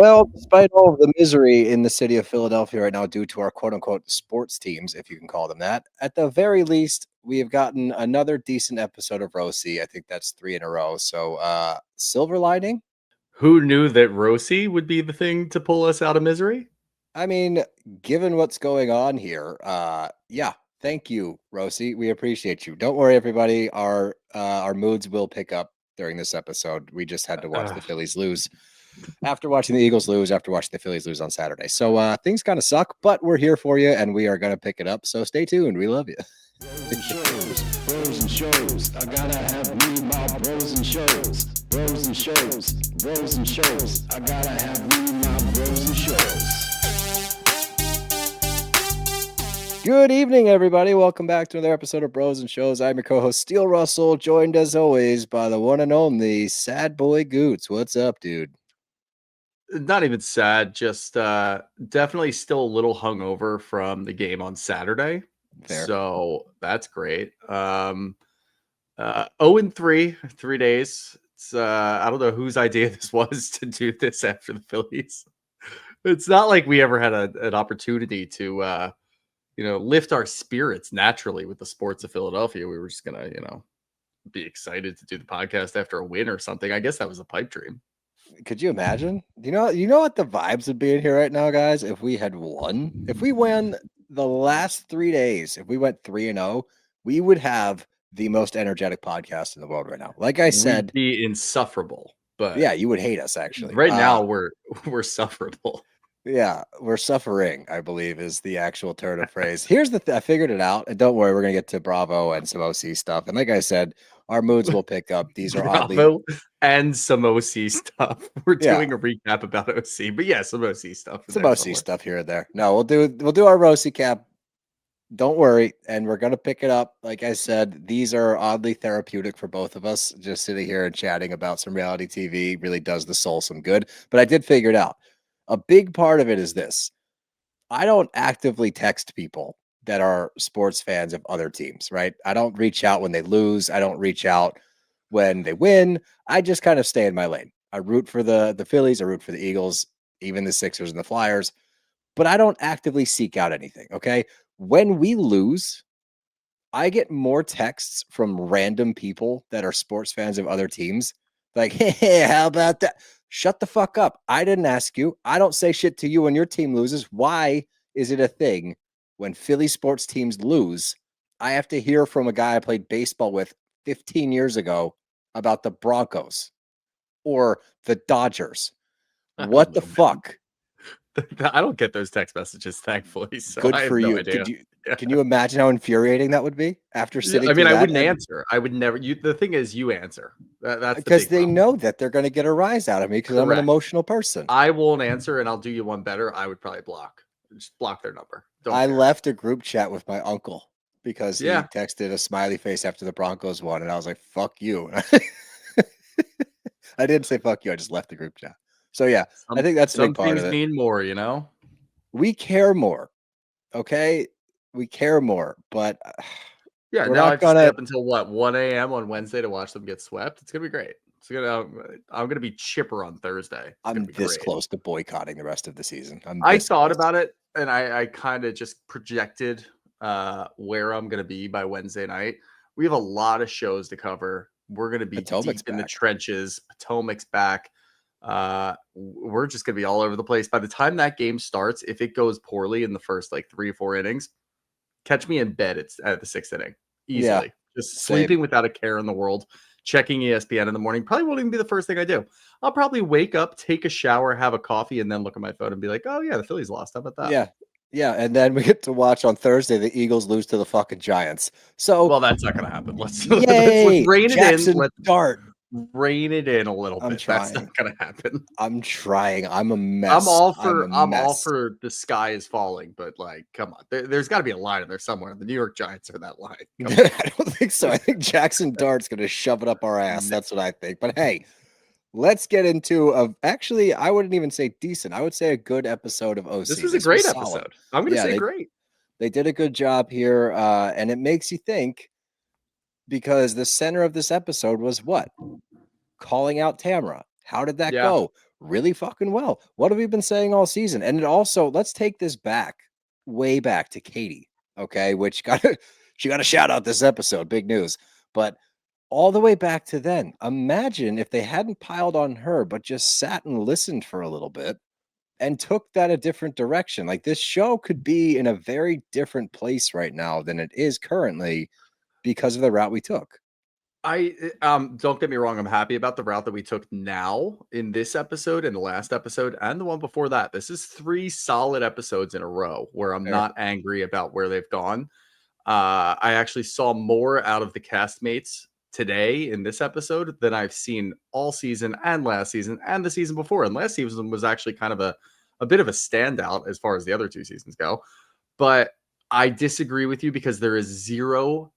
Well, despite all of the misery in the city of Philadelphia right now due to our quote unquote sports teams, if you can call them that, at the very least, we have gotten another decent episode of RHOC. I think that's 3 in a row. So, silver lining. Who knew that RHOC would be the thing to pull us out of misery? I mean, given what's going on here, yeah, thank you, RHOC. We appreciate you. Don't worry, everybody. Our moods will pick up during this episode. We just had to watch the Phillies lose. After watching the Eagles lose, after watching the Phillies lose on Saturday. So things kind of suck, but we're here for you and we are going to pick it up. So stay tuned. We love you. Bros and shows. I gotta have me my bros and shows. Bros and shows. Bros and shows. I gotta have me my bros and shows. Good evening, everybody. Welcome back to another episode of Bros and Shows. I'm your co-host, Steele Russell, joined as always by the one and only Sad Boy Goots. What's up, dude? Not even sad, just definitely still a little hungover from the game on Saturday. Fair. So that's great. 0-3, 3 days. It's I don't know whose idea this was to do this after the Phillies. It's not like we ever had an opportunity to lift our spirits naturally with the sports of Philadelphia. We were just gonna, be excited to do the podcast after a win or something. I guess that was a pipe dream. Could you imagine? You know what the vibes would be in here right now, guys? If we had won, if we won the last 3 days, if we went 3-0, we would have the most energetic podcast in the world right now. Like I said, we'd be insufferable. But yeah, you would hate us actually. Right now we're sufferable. Yeah, we're suffering, I believe, is the actual turn of phrase. Here's the I figured it out, and don't worry, we're gonna get to Bravo and some OC stuff. And like I said, our moods will pick up. These are Bravo and some OC stuff. We're doing a recap about OC, but yeah, some OC stuff. Some OC stuff here and there. No, we'll do our RHOC cap. Don't worry, and we're gonna pick it up. Like I said, these are oddly therapeutic for both of us. Just sitting here and chatting about some reality TV really does the soul some good. But I did figure it out. A big part of it is this. I don't actively text people that are sports fans of other teams, right? I don't reach out when they lose. I don't reach out when they win. I just kind of stay in my lane. I root for the Phillies. I root for the Eagles, even the Sixers and the Flyers. But I don't actively seek out anything, okay? When we lose, I get more texts from random people that are sports fans of other teams. Like, hey, how about that? Shut the fuck up. I didn't ask you. I don't say shit to you when your team loses. Why is it a thing when Philly sports teams lose? I have to hear from a guy I played baseball with 15 years ago about the Broncos or the Dodgers. What the fuck? I don't get those text messages, thankfully. So Good I have for no you. idea. Can you imagine how infuriating that would be after sitting? I mean, I wouldn't answer. I would never. The thing is, you answer. That's because they know that they're going to get a rise out of me because I'm an emotional person. I won't answer, and I'll do you one better. I would probably just block their number. I left a group chat with my uncle because he texted a smiley face after the Broncos won, and I was like, "Fuck you." I didn't say "fuck you." I just left the group chat. So yeah, I think that's a big part of it. Some things mean more, We care more, okay? We care more, but yeah. Now I have to stay up until 1 a.m. on Wednesday to watch them get swept. It's gonna be great. I'm gonna be chipper on Thursday. I'm this close to boycotting the rest of the season. I thought about it, and I kind of just projected where I'm gonna be by Wednesday night. We have a lot of shows to cover. We're gonna be deep in the trenches. Potomac's back. We're just gonna be all over the place. By the time that game starts, if it goes poorly in the first 3 or 4 innings, catch me in bed at the 6th inning easily. Just sleeping without a care in the world. Checking ESPN in the morning probably won't even be the first thing I do. I'll probably wake up, take a shower, have a coffee, and then look at my phone and be like, "Oh yeah, the Phillies lost. How about that?" Yeah, and then we get to watch on Thursday the Eagles lose to the fucking Giants. So well, that's not gonna happen. Let's rein it in. Let's rein it in a little bit. That's not gonna happen. I'm trying. I'm a mess. I'm all for the sky is falling, but come on. There's got to be a line in there somewhere. The New York Giants are that line. I don't think so. I think Jackson Dart's gonna shove it up our ass. That's what I think. But hey, let's get into actually, I wouldn't even say decent. I would say a good episode of OC. This was a great episode. I'm gonna say great. They did a good job here, and it makes you think. Because the center of this episode was what? Calling out Tamra. How did that go? really fucking well. What have we been saying all season? And it also, let's take this back, way back to Katie, okay, which she got a shout out this episode, big news. But all the way back to then, imagine if they hadn't piled on her, but just sat and listened for a little bit and took that a different direction. Like, this show could be in a very different place right now than it is currently because of the route we took. Don't get me wrong, I'm happy about the route that we took now in this episode and the last episode and the one before that. This is 3 solid episodes in a row where I'm not angry about where they've gone. I actually saw more out of the castmates today in this episode than I've seen all season and last season and the season before. And last season was actually kind of a bit of a standout as far as the other 2 seasons go. But I disagree with you because there is 0%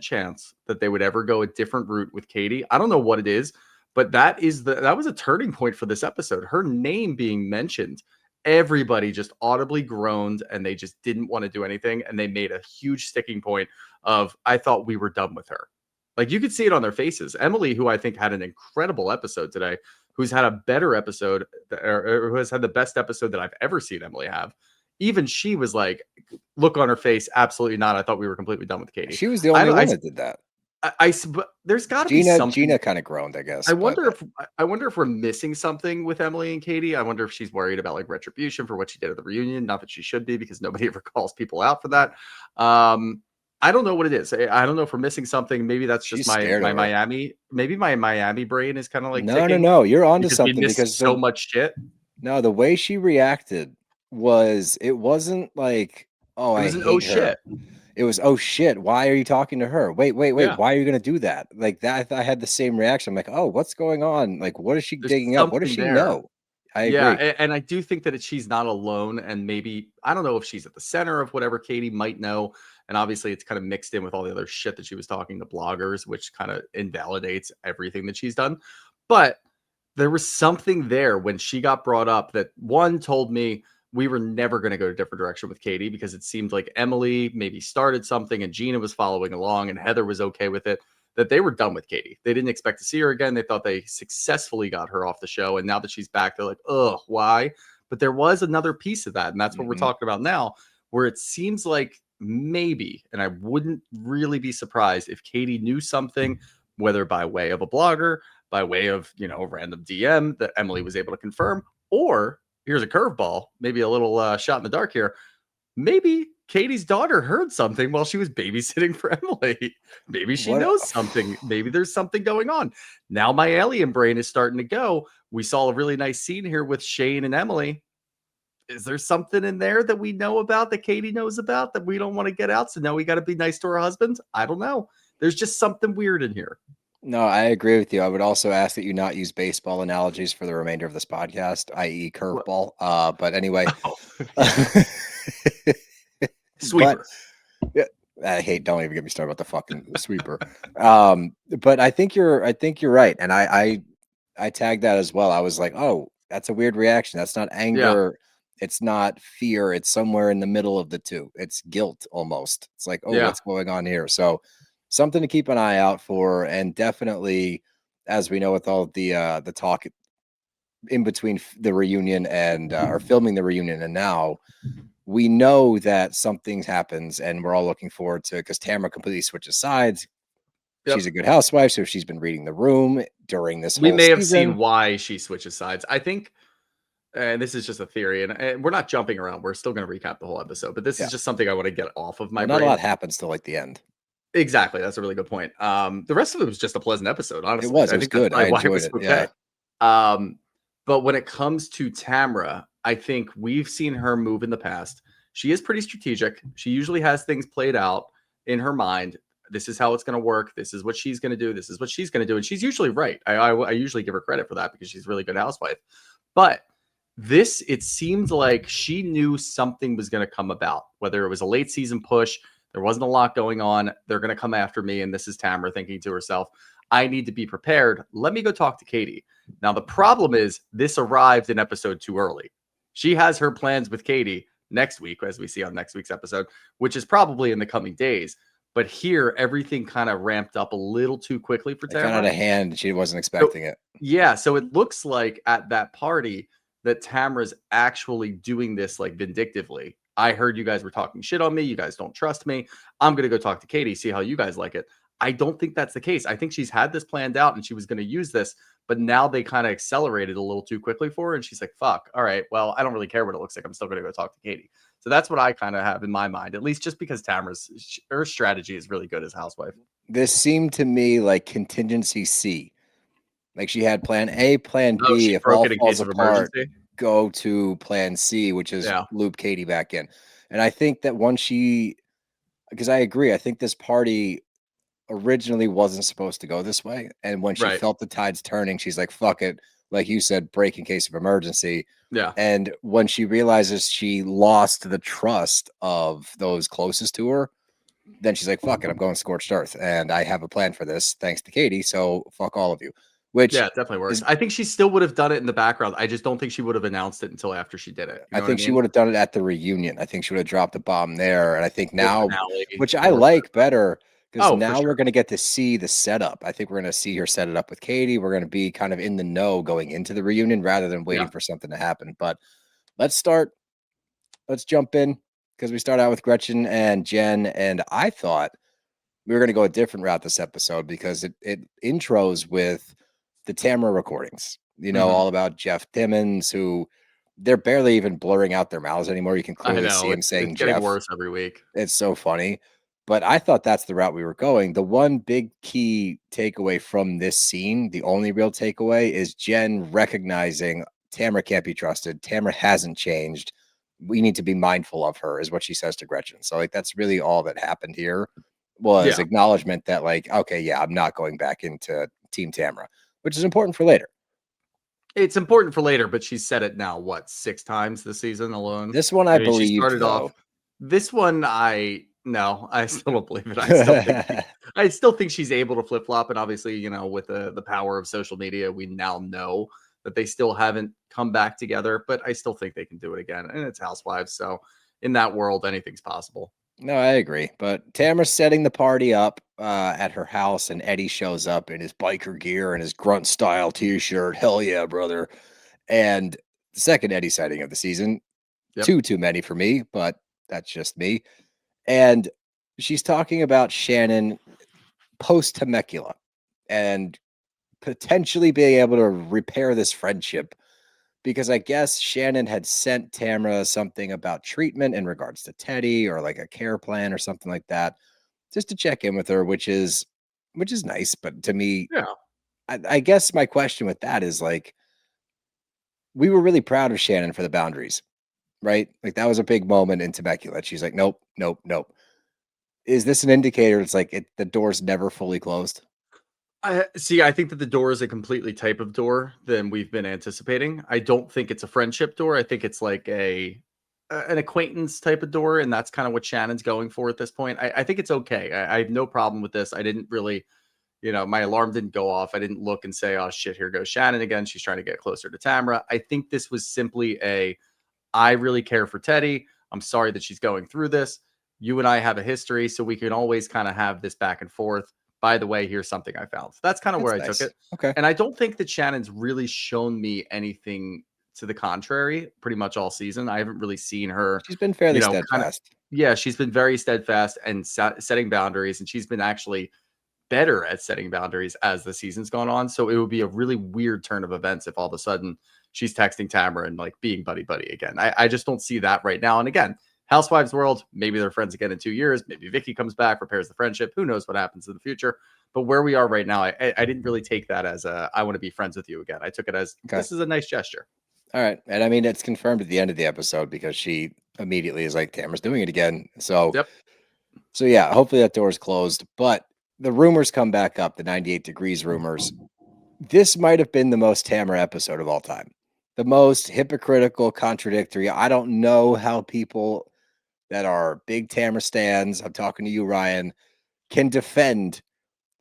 chance that they would ever go a different route with Katie. I don't know what it is, but that was a turning point for this episode. Her name being mentioned, everybody just audibly groaned and they just didn't want to do anything. And they made a huge sticking point of, I thought we were done with her. Like, you could see it on their faces. Emily, who I think had an incredible episode today, who's had a better episode, or who has had the best episode that I've ever seen Emily have, even she was like, look on her face, absolutely not. I thought we were completely done with Katie. She was the only one that did that. But there's got to be something. Gina kind of groaned, I guess. I wonder if we're missing something with Emily and Katie. I wonder if she's worried about like retribution for what she did at the reunion. Not that she should be, because nobody ever calls people out for that. I don't know what it is. I don't know if we're missing something. Maybe that's just my Miami. Maybe my Miami brain is kind of like no. You're onto something because so much shit. No, the way she reacted it wasn't like, oh, it was I hate her. Shit. It was, oh shit, why are you talking to her? Wait, yeah. Why are you gonna do that? Like that, I had the same reaction. I'm like, oh, what's going on? Like, what is she digging up? What does she know? I agree. And I do think that she's not alone, and maybe, I don't know if she's at the center of whatever Katie might know. And obviously it's kind of mixed in with all the other shit that she was talking to bloggers, which kind of invalidates everything that she's done. But there was something there when she got brought up that, one, told me we were never going to go a different direction with Katie, because it seemed like Emily maybe started something and Gina was following along and Heather was okay with it, that they were done with Katie. They didn't expect to see her again. They thought they successfully got her off the show. And now that she's back, they're like, ugh, why? But there was another piece of that. And that's what we're talking about now, where it seems like maybe, and I wouldn't really be surprised if Katie knew something, whether by way of a blogger, by way of, a random DM that Emily was able to confirm, or here's a curveball, maybe a little shot in the dark here. Maybe Katie's daughter heard something while she was babysitting for Emily. Maybe she knows something. Maybe there's something going on. Now my alien brain is starting to go. We saw a really nice scene here with Shane and Emily. Is there something in there that we know about, that Katie knows about, that we don't want to get out? So now we got to be nice to our husbands? I don't know. There's just something weird in here. No, I agree with you. I would also ask that you not use baseball analogies for the remainder of this podcast, i.e. curveball. But anyway. Sweeper. Don't even get me started about the fucking sweeper. But I think you're right. And I tagged that as well. I was like, oh, that's a weird reaction. That's not anger. Yeah. It's not fear. It's somewhere in the middle of the two. It's guilt almost. It's like, oh, what's going on here? So something to keep an eye out for. And definitely, as we know, with all the talk in between the reunion and or filming the reunion and now, we know that something happens and we're all looking forward to it, because Tamra completely switches sides. Yep. She's a good housewife, so she's been reading the room during this whole season. Have seen why she switches sides. I think, and this is just a theory, and we're not jumping around. We're still going to recap the whole episode, but this is just something I want to get off of my brain. Not a lot happens till like the end. Exactly. That's a really good point. The rest of it was just a pleasant episode, honestly. It was good. I enjoyed it. Okay. Yeah. But when it comes to Tamra, I think we've seen her move in the past. She is pretty strategic. She usually has things played out in her mind. This is how it's going to work. This is what she's going to do. This is what she's going to do. And she's usually right. I usually give her credit for that, because she's a really good housewife. But it seemed like she knew something was going to come about, whether it was a late season push. There wasn't a lot going on. They're going to come after me. And this is Tamra thinking to herself, I need to be prepared. Let me go talk to Katie. Now, the problem is this arrived in episode too early. She has her plans with Katie next week, as we see on next week's episode, which is probably in the coming days. But here, everything kind of ramped up a little too quickly for It got out Tamra. of hand. She wasn't So, expecting it. yeah, so it looks like at that party that Tamra's actually doing this like vindictively. I heard you guys were talking shit on me. You guys don't trust me. I'm going to go talk to Katie, see how you guys like it. I don't think that's the case. I think she's had this planned out and she was going to use this, but now they kind of accelerated a little too quickly for her. And she's like, fuck, all right, well, I don't really care what it looks like. I'm still going to go talk to Katie. So that's what I kind of have in my mind, at least just because her strategy is really good as housewife. This seemed to me like contingency C. Like she had plan A, plan Oh, B. she If broke all it in falls case of apart, emergency. go to plan C, which is Yeah. loop Katie back in. And I think that once because I agree, I think this party originally wasn't supposed to go this way. And when she Right. felt the tides turning, she's like, fuck it. Like you said, break in case of emergency. Yeah. And when she realizes she lost the trust of those closest to her, then she's like, fuck it, I'm going scorched earth. And I have a plan for this, thanks to Katie. So fuck all of you. Which Yeah, it definitely works. is, I think she still would have done it in the background. I just don't think she would have announced it until after she did it. You I know think what I she mean? would have done it at the reunion. I think she would have dropped a bomb there. And I think Or now, finale, which I or like better, because oh, for now we're sure. going to get to see the setup. I think we're going to see her set it up with Katie. We're going to be kind of in the know going into the reunion rather than waiting Yeah. for something to happen. But let's jump in because we start out with Gretchen and Jen. And I thought we were going to go a different route this episode because it intros with the Tamra recordings, all about Jeff Timmons, who they're barely even blurring out their mouths anymore. You can I clearly see know. him It's saying getting Jeff. worse every week. It's so funny. But I thought that's the route we were going. The one big key takeaway from this scene, the only real takeaway, is Jen recognizing Tamra can't be trusted. Tamra hasn't changed. We need to be mindful of her, is what she says to Gretchen. So, like, that's really all that happened here was Yeah. acknowledgement that, like, okay, yeah, I'm not going back into Team Tamra, which is important for later. It's important for later, but she's said it now, what, 6 times this season alone? This one I mean, she believed, started though. off this one, no, I still don't believe it. I still think she's able to flip-flop, and obviously, with the power of social media, we now know that they still haven't come back together, but I still think they can do it again, and it's Housewives, so in that world, anything's possible. No, I agree. But Tamara's setting the party up at her house, and Eddie shows up in his biker gear and his grunt style t-shirt. Hell yeah, brother. And the second Eddie sighting of the season. Yep. Too many for me, but that's just me. And she's talking about Shannon post Temecula and potentially being able to repair this friendship because I guess Shannon had sent Tamara something about treatment in regards to Teddy or like a care plan or something like that, just to check in with her, which is nice. But to me, Yeah. I guess my question with that is like, we were really proud of Shannon for the boundaries, right? Like that was a big moment in Temecula. She's like, nope, nope, nope. Is this an indicator? It's like the door's never fully closed. I think that the door is a completely type of door than we've been anticipating. I don't think it's a friendship door. I think it's like an acquaintance type of door, and that's kind of what Shannon's going for at this point. I think it's okay. I have no problem with this. I didn't really, my alarm didn't go off. I didn't look and say, oh shit, here goes Shannon again. She's trying to get closer to Tamra. I think this was simply I really care for Teddy. I'm sorry that she's going through this. You and I have a history, so we can always kind of have this back and forth. By the way, here's something I found. So that's kind of where I took it. Okay. And I don't think that Shannon's really shown me anything to the contrary pretty much all season. I haven't really seen her. She's been fairly steadfast. She's been very steadfast and setting boundaries, and she's been actually better at setting boundaries as the season's gone on. So it would be a really weird turn of events if all of a sudden she's texting Tamra and like being buddy again. I just don't see that right now. And again, Housewives world, maybe they're friends again in 2 years. Maybe Vicky comes back, repairs the friendship. Who knows what happens in the future? But where we are right now, I didn't really take that as I want to be friends with you again. I took it as This is a nice gesture. All right. And I mean, it's confirmed at the end of the episode because she immediately is like, Tamara's doing it again. So, Yep. So yeah, hopefully that door is closed. But the rumors come back up, the 98 degrees rumors. This might have been the most Tamara episode of all time. The most hypocritical, contradictory. I don't know how people that are big Tamara stans, I'm talking to you, Ryan, can defend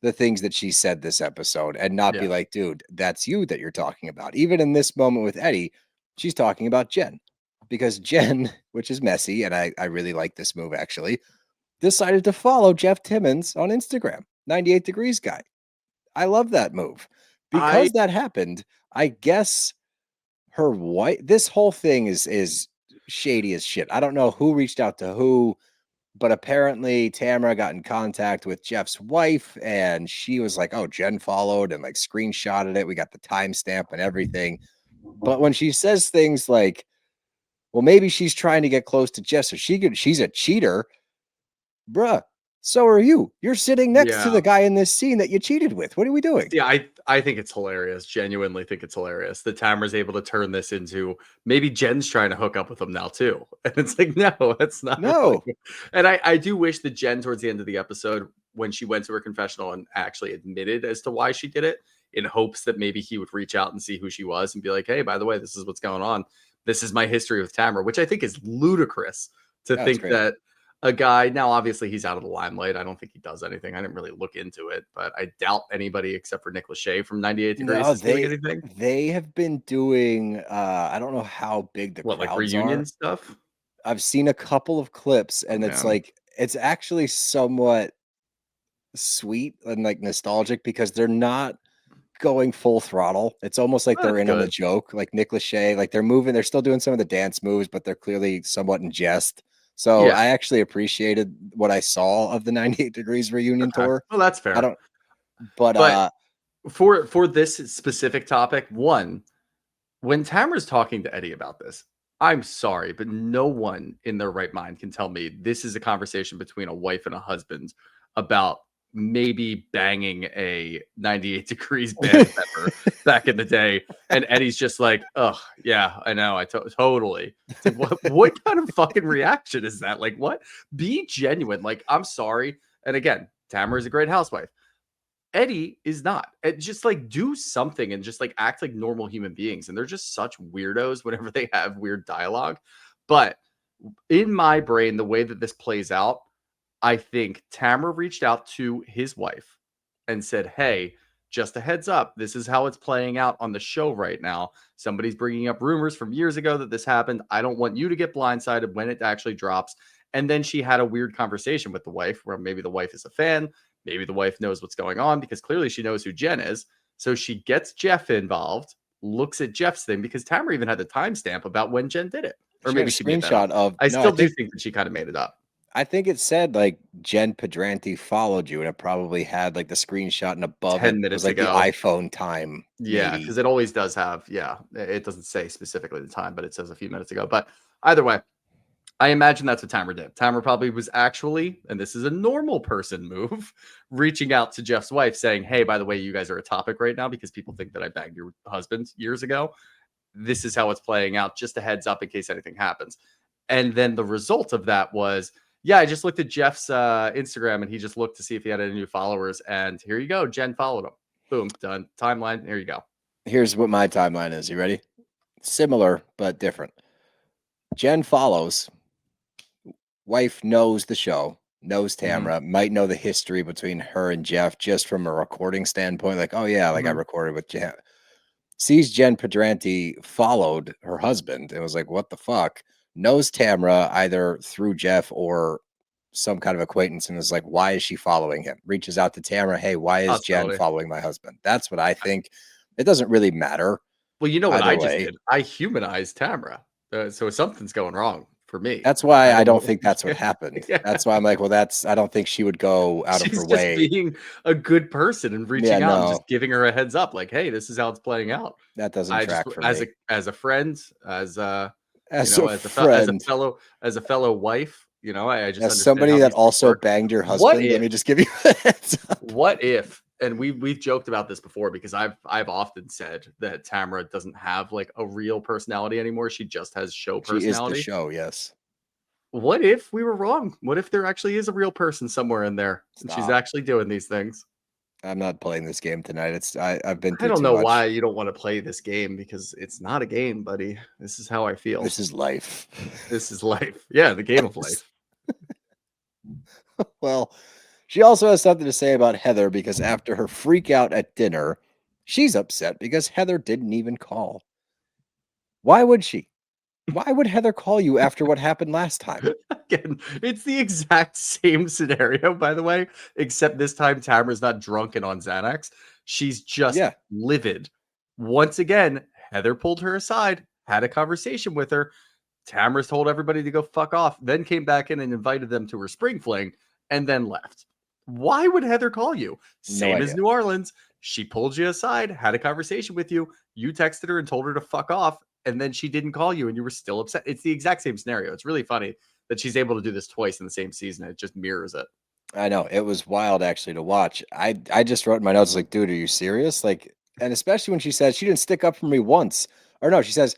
the things that she said this episode and not be like, dude, that's you that you're talking about. Even in this moment with Eddie, she's talking about Jen because Jen, which is messy, and I really like this move actually, decided to follow Jeff Timmons on Instagram, 98 Degrees guy. I love that move. I Because that happened, I guess her wife, this whole thing is shady as shit. I don't know who reached out to who, but apparently Tamra got in contact with Jeff's wife and she was like, "Oh, Jen followed," and like screenshotted it. We got the timestamp and everything. But when she says things like, "Well, maybe she's trying to get close to Jeff, so she's a cheater," bruh, so are you. You're sitting next to yeah. the guy in this scene that you cheated with. What are we doing? Yeah, I think it's hilarious. Genuinely think it's hilarious that Tamara's able to turn this into maybe Jen's trying to hook up with him now too. And it's like, no, that's not No. really. And I do wish that Jen towards the end of the episode, when she went to her confessional and actually admitted as to why she did it, in hopes that maybe he would reach out and see who she was and be like, hey, by the way, this is what's going on. This is my history with Tamara, which I think is ludicrous to That's think great. that a guy, now obviously he's out of the limelight. I don't think he does anything. I didn't really look into it, but I doubt anybody except for Nick Lachey from 98 Degrees No, is doing anything. they have been doing I don't know how big the What, like crowds reunion are. stuff? I've seen a couple of clips and it's Man. like it's actually somewhat sweet and like nostalgic because they're not going full throttle. It's almost like they're That's in on the good. joke, like Nick Lachey, like they're moving, they're still doing some of the dance moves, but they're clearly somewhat in jest. So Yeah. I actually appreciated what I saw of the 98 Degrees reunion Okay. tour. Well, that's I fair. don't, but But for this specific topic, one, when Tamara's talking to Eddie about this, I'm sorry, but no one in their right mind can tell me this is a conversation between a wife and a husband about maybe banging a 98 Degrees band member back in the day. And Eddie's just like, oh, yeah, I know. Totally. It's like, what kind of fucking reaction is that? Like, what? Be genuine. Like, I'm sorry. And again, Tamara is a great housewife. Eddie is not. Just like do something and just like act like normal human beings. And they're just such weirdos whenever they have weird dialogue. But in my brain, the way that this plays out, I think Tamara reached out to his wife and said, hey, just a heads up, this is how it's playing out on the show right now. Somebody's bringing up rumors from years ago that this happened. I don't want you to get blindsided when it actually drops. And then she had a weird conversation with the wife where maybe the wife is a fan. Maybe the wife knows what's going on because clearly she knows who Jen is. So she gets Jeff involved, looks at Jeff's thing because Tamara even had the timestamp about when Jen did it. Or maybe she made that up. screenshot of I no, still do think that she kind of made it up. I think it said like Jen Pedranti followed you, and it probably had like the screenshot and above 10 it minutes was like ago. the iPhone time. Yeah, because it always does have, it doesn't say specifically the time, but it says a few minutes ago. But either way, I imagine that's what Tamara did. Tamara probably was actually, and this is a normal person move, reaching out to Jeff's wife saying, hey, by the way, you guys are a topic right now because people think that I banged your husband years ago. This is how it's playing out. Just a heads up in case anything happens. And then the result of that was, yeah, I just looked at Jeff's Instagram and he just looked to see if he had any new followers. And here you go. Jen followed him. Boom, done. Timeline. Here you go. Here's what my timeline is. You ready? Similar, but different. Jen follows. Wife knows the show, knows Tamra, might know the history between her and Jeff just from a recording standpoint. Like, oh, yeah, like I recorded with Jeff. Sees Jen Pedranti followed her husband and was like, what the fuck? Knows Tamra either through Jeff or some kind of acquaintance and is like, why is she following him? Reaches out to Tamra, hey, why is Jen following my husband? That's what I think. It doesn't really matter. Well, you know what I just way. did? I humanized Tamra. So something's going wrong for me. That's why I don't think that's what happened. Yeah. That's why I'm like, well, I don't think she would go out of her way. She's just being a good person and reaching out and just giving her a heads up, like, hey, this is how it's playing out. That doesn't track for me. As a friend, as a fellow wife, you know, I just as somebody that also banged your husband. Let me just give you a heads up. What if? And we've joked about this before because I've often said that Tamra doesn't have like a real personality anymore. She just has show personality. She is the show, yes. What if we were wrong? What if there actually is a real person somewhere in there and she's actually doing these things? I'm not playing this game tonight. I've been. I don't know why you don't want to play this game because it's not a game, buddy. This is how I feel. This is life. This is life. Yeah, the game of life. Well, she also has something to say about Heather because after her freak out at dinner, she's upset because Heather didn't even call. Why would she? Why would Heather call you after what happened last time? Again, it's the exact same scenario, by the way, except this time Tamara's not drunk and on Xanax. She's just Yeah. livid. Once again, Heather pulled her aside, had a conversation with her. Tamara's told everybody to go fuck off, then came back in and invited them to her spring fling, and then left. Why would Heather call you? No Same as idea. New Orleans. She pulled you aside, had a conversation with you. You texted her and told her to fuck off, and then she didn't call you, and you were still upset. It's the exact same scenario. It's really funny that she's able to do this twice in the same season. It just mirrors it. I know. It was wild actually to watch. I just wrote in my notes like, dude, are you serious? Like, and especially when she says she didn't stick up for me once. Or no, she says,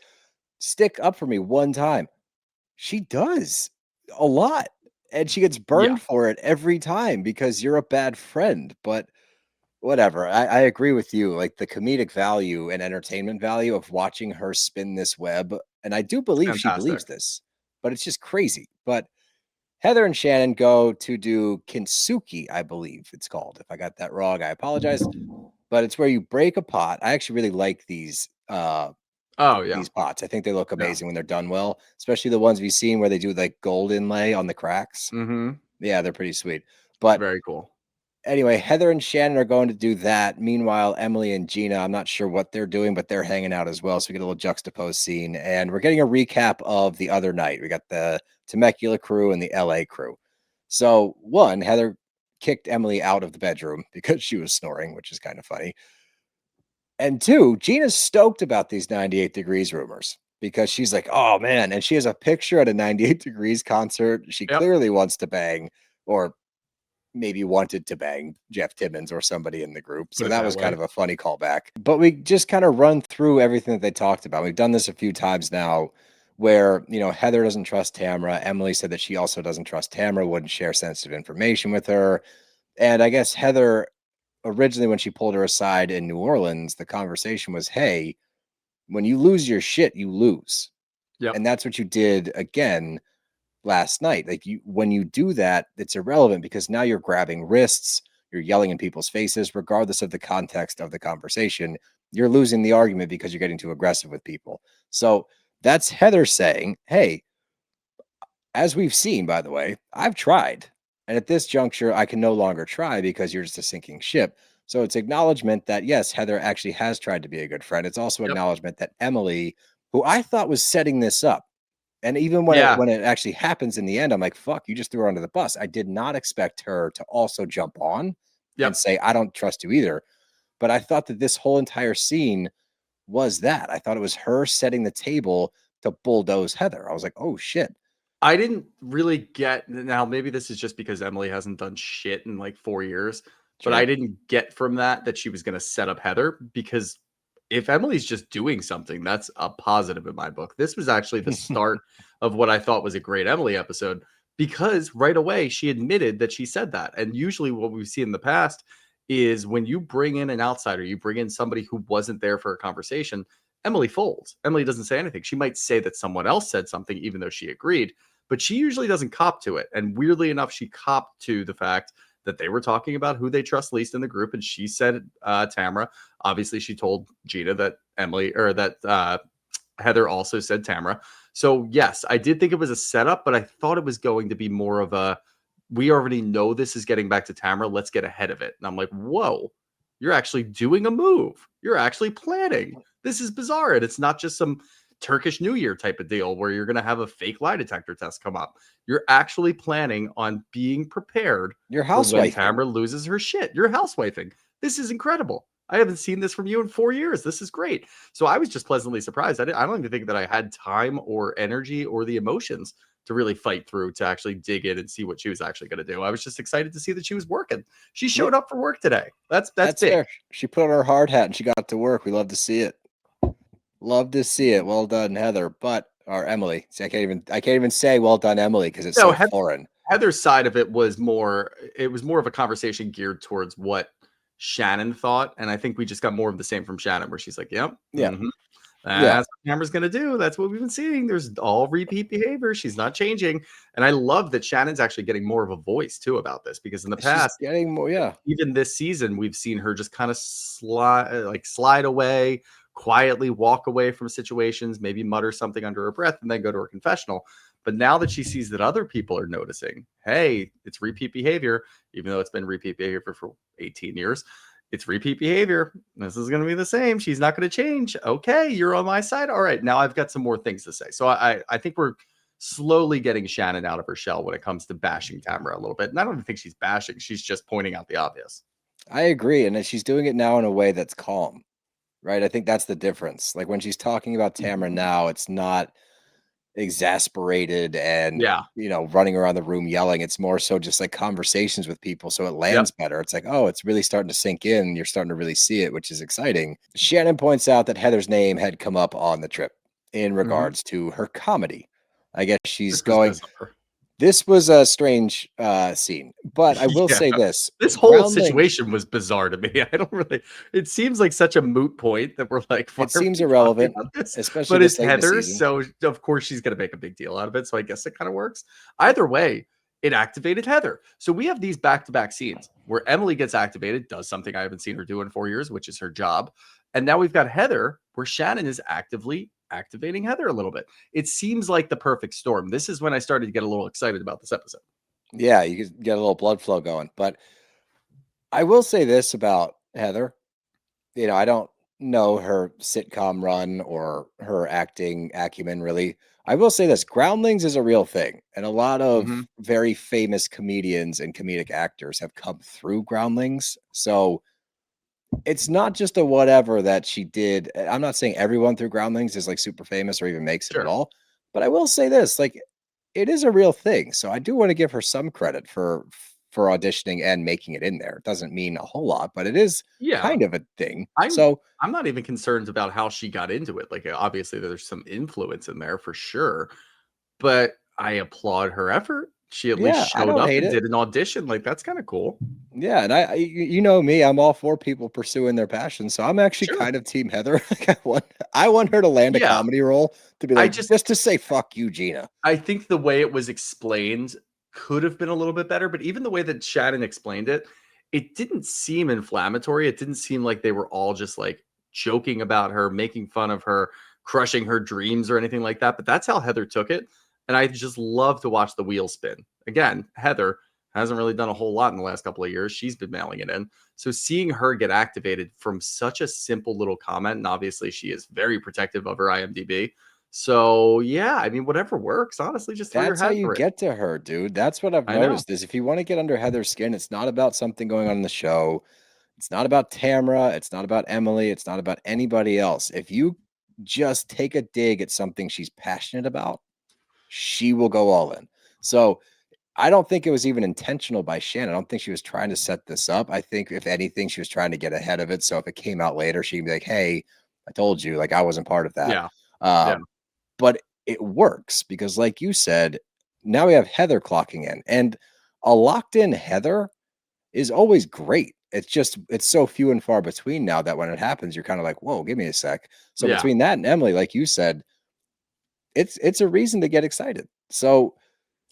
stick up for me one time. She does a lot. And she gets Yeah, burned for it every time because you're a bad friend. But whatever. I agree with you. Like the comedic value and entertainment value of watching her spin this web. And I do it's believe she fantastic. believes this, but it's just crazy. But Heather and Shannon go to do kintsugi, I believe it's called. If I got that wrong, I apologize. But it's where you break a pot. I actually really like Oh, yeah. these pots. I think they look Yeah. amazing when they're done well, especially the ones we've seen where they do like gold inlay on the cracks. Mm-hmm. Yeah, they're pretty sweet. It's But very cool. anyway, Heather and Shannon are going to do that. Meanwhile, Emily and Gina, I'm not sure what they're doing, but they're hanging out as well. So we get a little juxtaposed scene, and we're getting a recap of the other night. We got the Temecula crew and the LA crew. So, one, Heather kicked Emily out of the bedroom because she was snoring, which is kind of funny. And two, Gina's stoked about these 98 Degrees rumors because she's like, oh man. And she has a picture at a 98 Degrees concert. She Yep. clearly wants to bang, or maybe wanted to bang Jeff Timmons or somebody in the group. Put So it that that was kind way. of a funny callback. But we just kind of run through everything that they talked about. We've done this a few times now where, Heather doesn't trust Tamra. Emily said that she also doesn't trust Tamra, wouldn't share sensitive information with her. And I guess Heather, originally, when she pulled her aside in New Orleans, the conversation was, hey, when you lose your shit, you lose. Yep. And that's what you did again last night. Like when you do that, it's irrelevant because now you're grabbing wrists, you're yelling in people's faces, regardless of the context of the conversation. You're losing the argument because you're getting too aggressive with people. So that's Heather saying, hey, as we've seen, by the way, I've tried. And at this juncture, I can no longer try because you're just a sinking ship. So it's acknowledgement that, yes, Heather actually has tried to be a good friend. It's also Yep. acknowledgement that Emily, who I thought was setting this up, and even when Yeah. it actually happens in the end, I'm like, fuck, you just threw her under the bus. I did not expect her to also jump on and Yep. say, I don't trust you either. But I thought that this whole entire scene was that. I thought it was her setting the table to bulldoze Heather. I was like, oh shit. I didn't really get, now maybe this is just because Emily hasn't done shit in like 4 years, but I Sure. didn't get from that she was going to set up Heather, because if Emily's just doing something, that's a positive in my book. This was actually the start of what I thought was a great Emily episode, because right away she admitted that she said that. And usually what we've seen in the past is when you bring in an outsider, you bring in somebody who wasn't there for a conversation, Emily folds. Emily doesn't say anything. She might say that someone else said something, even though she agreed, but she usually doesn't cop to it. And weirdly enough, she copped to the fact that they were talking about who they trust least in the group. And she said Tamra. Obviously, she told Gina that Heather also said Tamra. So yes, I did think it was a setup, but I thought it was going to be more of a, we already know this is getting back to Tamra, let's get ahead of it. And I'm like, whoa, you're actually doing a move. You're actually planning. This is bizarre. And it's not just some Turkish New Year type of deal where you're going to have a fake lie detector test come up. You're actually planning on being prepared You're for when housewifing. Tamra loses her shit. You're housewifing. This is incredible. I haven't seen this from you in 4 years. This is great. So I was just pleasantly surprised. I don't even think that I had time or energy or the emotions to really fight through to actually dig in and see what she was actually going to do. I was just excited to see that she was working. She Yeah, showed up for work today. That's that's big. fair. She put on her hard hat and she got to work. We love to see it. Love to see it. Well done, Heather. But or Emily. See, I can't even say well done, Emily, because it's No, so foreign. Heather's side of it was more of a conversation geared towards what Shannon thought. And I think we just got more of the same from Shannon, where she's like, yep, Yeah. Yeah. that's what Tamara's going to do. That's what we've been seeing. There's all repeat behavior. She's not changing. And I love that Shannon's actually getting more of a voice too about this, because in the She's past, getting more, yeah. even this season, we've seen her just kind of slide away, quietly walk away from situations, maybe mutter something under her breath, and then go to her confessional. But now that she sees that other people are noticing, hey, it's repeat behavior, even though it's been repeat behavior for 18 years, it's repeat behavior. This is going to be the same. She's not going to change. Okay, you're on my side. All right, now I've got some more things to say. So I think we're slowly getting Shannon out of her shell when it comes to bashing Tamra a little bit. And I don't even think she's bashing. She's just pointing out the obvious. I agree. And she's doing it now in a way that's calm, right? I think that's the difference. Like when she's talking about Tamra now, it's not exasperated and running around the room yelling. It's more so just like conversations with people, so it lands better. It's like, oh, it's really starting to sink in. You're starting to really see it, which is exciting. Shannon points out that Heather's name had come up on the trip in regards to her comedy. I guess she's going, this was a strange scene, but I will say this. This whole situation was bizarre to me. I don't really, it seems like such a moot point that we're like, it seems irrelevant, especially but it's Heather. So of course she's going to make a big deal out of it. So I guess it kind of works. Either way, it activated Heather. So we have these back-to-back scenes where Emily gets activated, does something I haven't seen her do in 4 years, which is her job. And now we've got Heather where Shannon is actively activating Heather a little bit. It seems like the perfect storm. This is when I started to get a little excited about this episode. Yeah, you could get a little blood flow going. But I will say this about Heather. I don't know her sitcom run or her acting acumen really. I will say this, Groundlings is a real thing. And a lot of very famous comedians and comedic actors have come through Groundlings. So it's not just a whatever that she did. I'm not saying everyone through Groundlings is like super famous or even makes it at all. But I will say this, like, it is a real thing. So I do want to give her some credit for auditioning and making it in there. It doesn't mean a whole lot, but it is kind of a thing. I'm not even concerned about how she got into it. Like, obviously there's some influence in there for sure, but I applaud her effort. She at least showed up and did an audition. Like, that's kind of cool. Yeah. And you know me, I'm all for people pursuing their passion. So I'm actually kind of team Heather. I want her to land a comedy role, to be like, just to say, fuck you, Gina. I think the way it was explained could have been a little bit better, but even the way that Shannon explained it, it didn't seem inflammatory. It didn't seem like they were all just like joking about her, making fun of her, crushing her dreams or anything like that. But that's how Heather took it. And I just love to watch the wheel spin. Again, Heather hasn't really done a whole lot in the last couple of years. She's been mailing it in. So seeing her get activated from such a simple little comment, and obviously she is very protective of her IMDb. So yeah, I mean, whatever works, honestly, just throw your hat how you get to her, dude. That's what I've noticed is if you want to get under Heather's skin, it's not about something going on in the show. It's not about Tamra. It's not about Emily. It's not about anybody else. If you just take a dig at something she's passionate about, she will go all in. So I don't think it was even intentional by Shannon. I don't think she was trying to set this up. I think if anything, she was trying to get ahead of it. So if it came out later, she'd be like, hey, I told you, like I wasn't part of that. But it works because like you said, now we have Heather clocking in, and a locked in Heather is always great. It's so few and far between now that when it happens, you're kind of like, whoa, give me a sec. So between that and Emily, like you said, it's a reason to get excited. So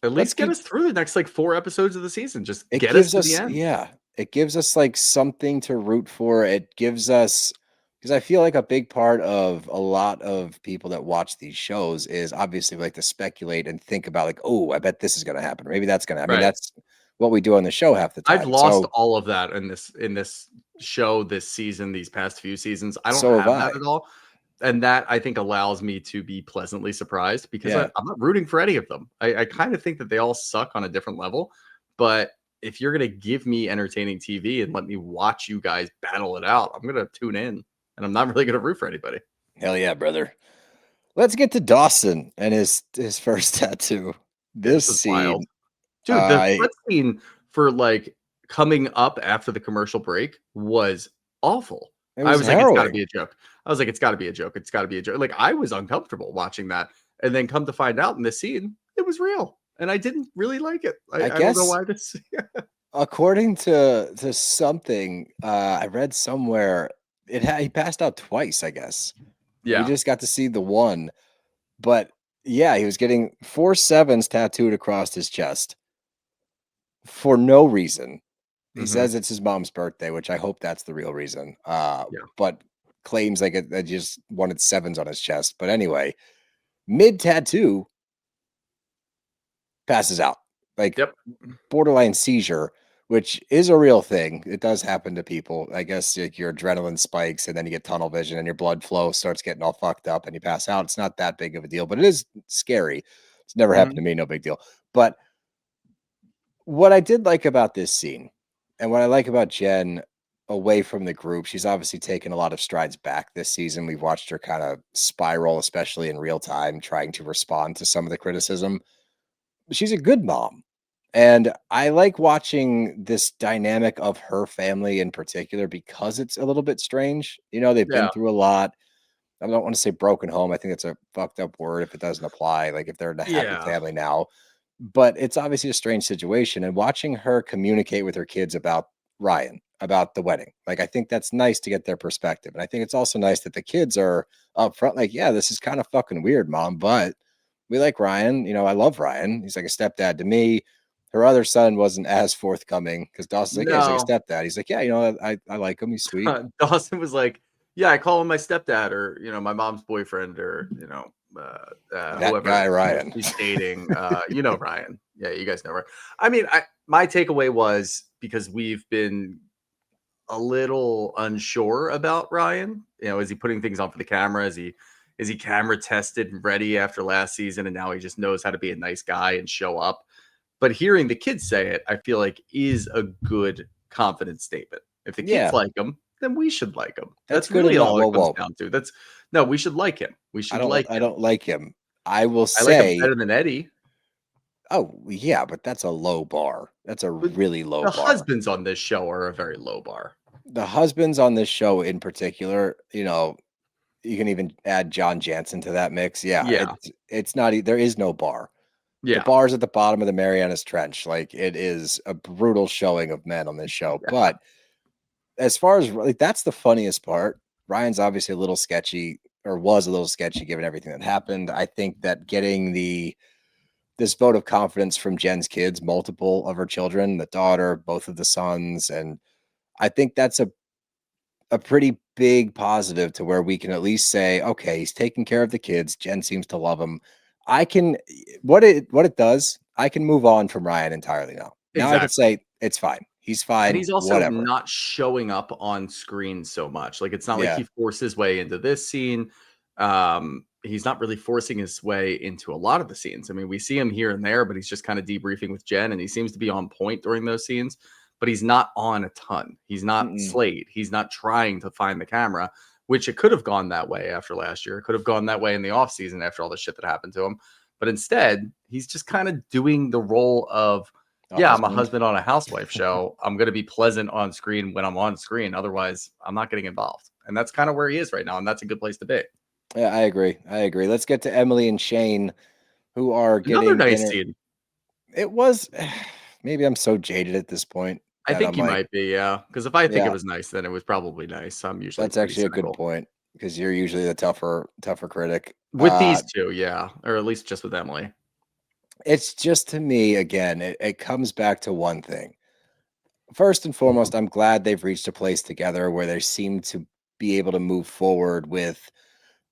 at least get us through the next like 4 episodes of the season. Just get us to the end. Yeah. It gives us like something to root for. It gives us, because I feel like a big part of a lot of people that watch these shows is obviously like to speculate and think about like, oh, I bet this is going to happen. Maybe that's going to, I mean, that's what we do on the show half the time. I've lost all of that in this show, this season, these past few seasons. I don't have that at all. And that I think allows me to be pleasantly surprised because I'm not rooting for any of them. I kind of think that they all suck on a different level. But if you're going to give me entertaining TV and let me watch you guys battle it out, I'm going to tune in and I'm not really going to root for anybody. Hell yeah, brother. Let's get to Dawson and his first tattoo. This scene, wild. Dude, the first scene for like coming up after the commercial break was awful. I was like, it's got to be a joke. I was like, it's got to be a joke. It's got to be a joke. Like, I was uncomfortable watching that. And then come to find out in this scene, it was real. And I didn't really like it. I guess, don't know why this. According to something I read somewhere, he passed out twice, I guess. Yeah. We just got to see the one. But yeah, he was getting 4 7s tattooed across his chest for no reason. He says it's his mom's birthday, which I hope that's the real reason. But claims like it just wanted 7s on his chest. But anyway, mid tattoo passes out, like Yep. borderline seizure, which is a real thing. It does happen to people. I guess like your adrenaline spikes and then you get tunnel vision and your blood flow starts getting all fucked up and you pass out. It's not that big of a deal, but it is scary. It's never happened to me, no big deal. But what I did like about this scene and what I like about Jen away from the group, she's obviously taken a lot of strides back this season. We've watched her kind of spiral, especially in real time, trying to respond to some of the criticism. She's a good mom. And I like watching this dynamic of her family in particular because it's a little bit strange. You know, they've Yeah. been through a lot. I don't want to say broken home. I think it's a fucked up word if it doesn't apply. Like if they're in a happy Yeah. family now, but it's obviously a strange situation. And watching her communicate with her kids about Ryan, about the wedding, like I think that's nice to get their perspective. And I think it's also nice that the kids are up front, like, yeah, this is kind of fucking weird, mom, but we like Ryan. You know, I love Ryan. He's like a stepdad to me. Her other son wasn't as forthcoming because Dawson's like, yeah, he's like No. a stepdad. He's like, yeah, you know, I like him. He's sweet. Dawson was like, yeah, I call him my stepdad or, my mom's boyfriend or, That whoever guy, Ryan. she's dating. Ryan. Yeah, you guys know her. I mean, my takeaway was because we've been a little unsure about Ryan. Is he putting things on for the camera? Is he camera tested and ready after last season? And now he just knows how to be a nice guy and show up. But hearing the kids say it, I feel like is a good confidence statement. If the kids like him, then we should like him. That's really all it comes down to. We should like him. We should like him. I don't like him. I will I like him say better than Eddie. Oh, yeah, but that's a low bar. That's a really low The bar. husbands on this show are a very low bar. The husbands on this show in particular, you can even add John Jansen to that mix. Yeah. It's not, there is no bar. The Yeah. bar's at the bottom of the Marianas Trench. Like it is a brutal showing of men on this show. Yeah. But as far as like, that's the funniest part. Ryan's obviously a little sketchy or was a little sketchy given everything that happened. I think that getting this vote of confidence from Jen's kids, multiple of her children, the daughter, both of the sons. And I think that's a pretty big positive to where we can at least say, okay, he's taking care of the kids. Jen seems to love him. What it does, I can move on from Ryan entirely now. Now I can say it's fine. He's fine. And he's also whatever. not showing up on screen so much. Like it's not like he forced his way into this scene. He's not really forcing his way into a lot of the scenes. I mean, we see him here and there, but he's just kind of debriefing with Jen and he seems to be on point during those scenes, but he's not on a ton. He's not Slade. He's not trying to find the camera, which it could have gone that way after last year. It could have gone that way in the off season after all the shit that happened to him. But instead, he's just kind of doing the role of, I'm a husband on a housewife show. I'm going to be pleasant on screen when I'm on screen. Otherwise, I'm not getting involved. And that's kind of where he is right now. And that's a good place to be. Yeah, I agree. Let's get to Emily and Shane, who are getting another nice scene. It was, maybe I'm so jaded at this point. I think you might be, yeah. Because if I think it was nice, then it was probably nice. I'm usually that's actually cynical. A good point because you're usually the tougher critic with these two, yeah, or at least just with Emily. It's just to me again, it comes back to one thing. First and foremost, I'm glad they've reached a place together where they seem to be able to move forward with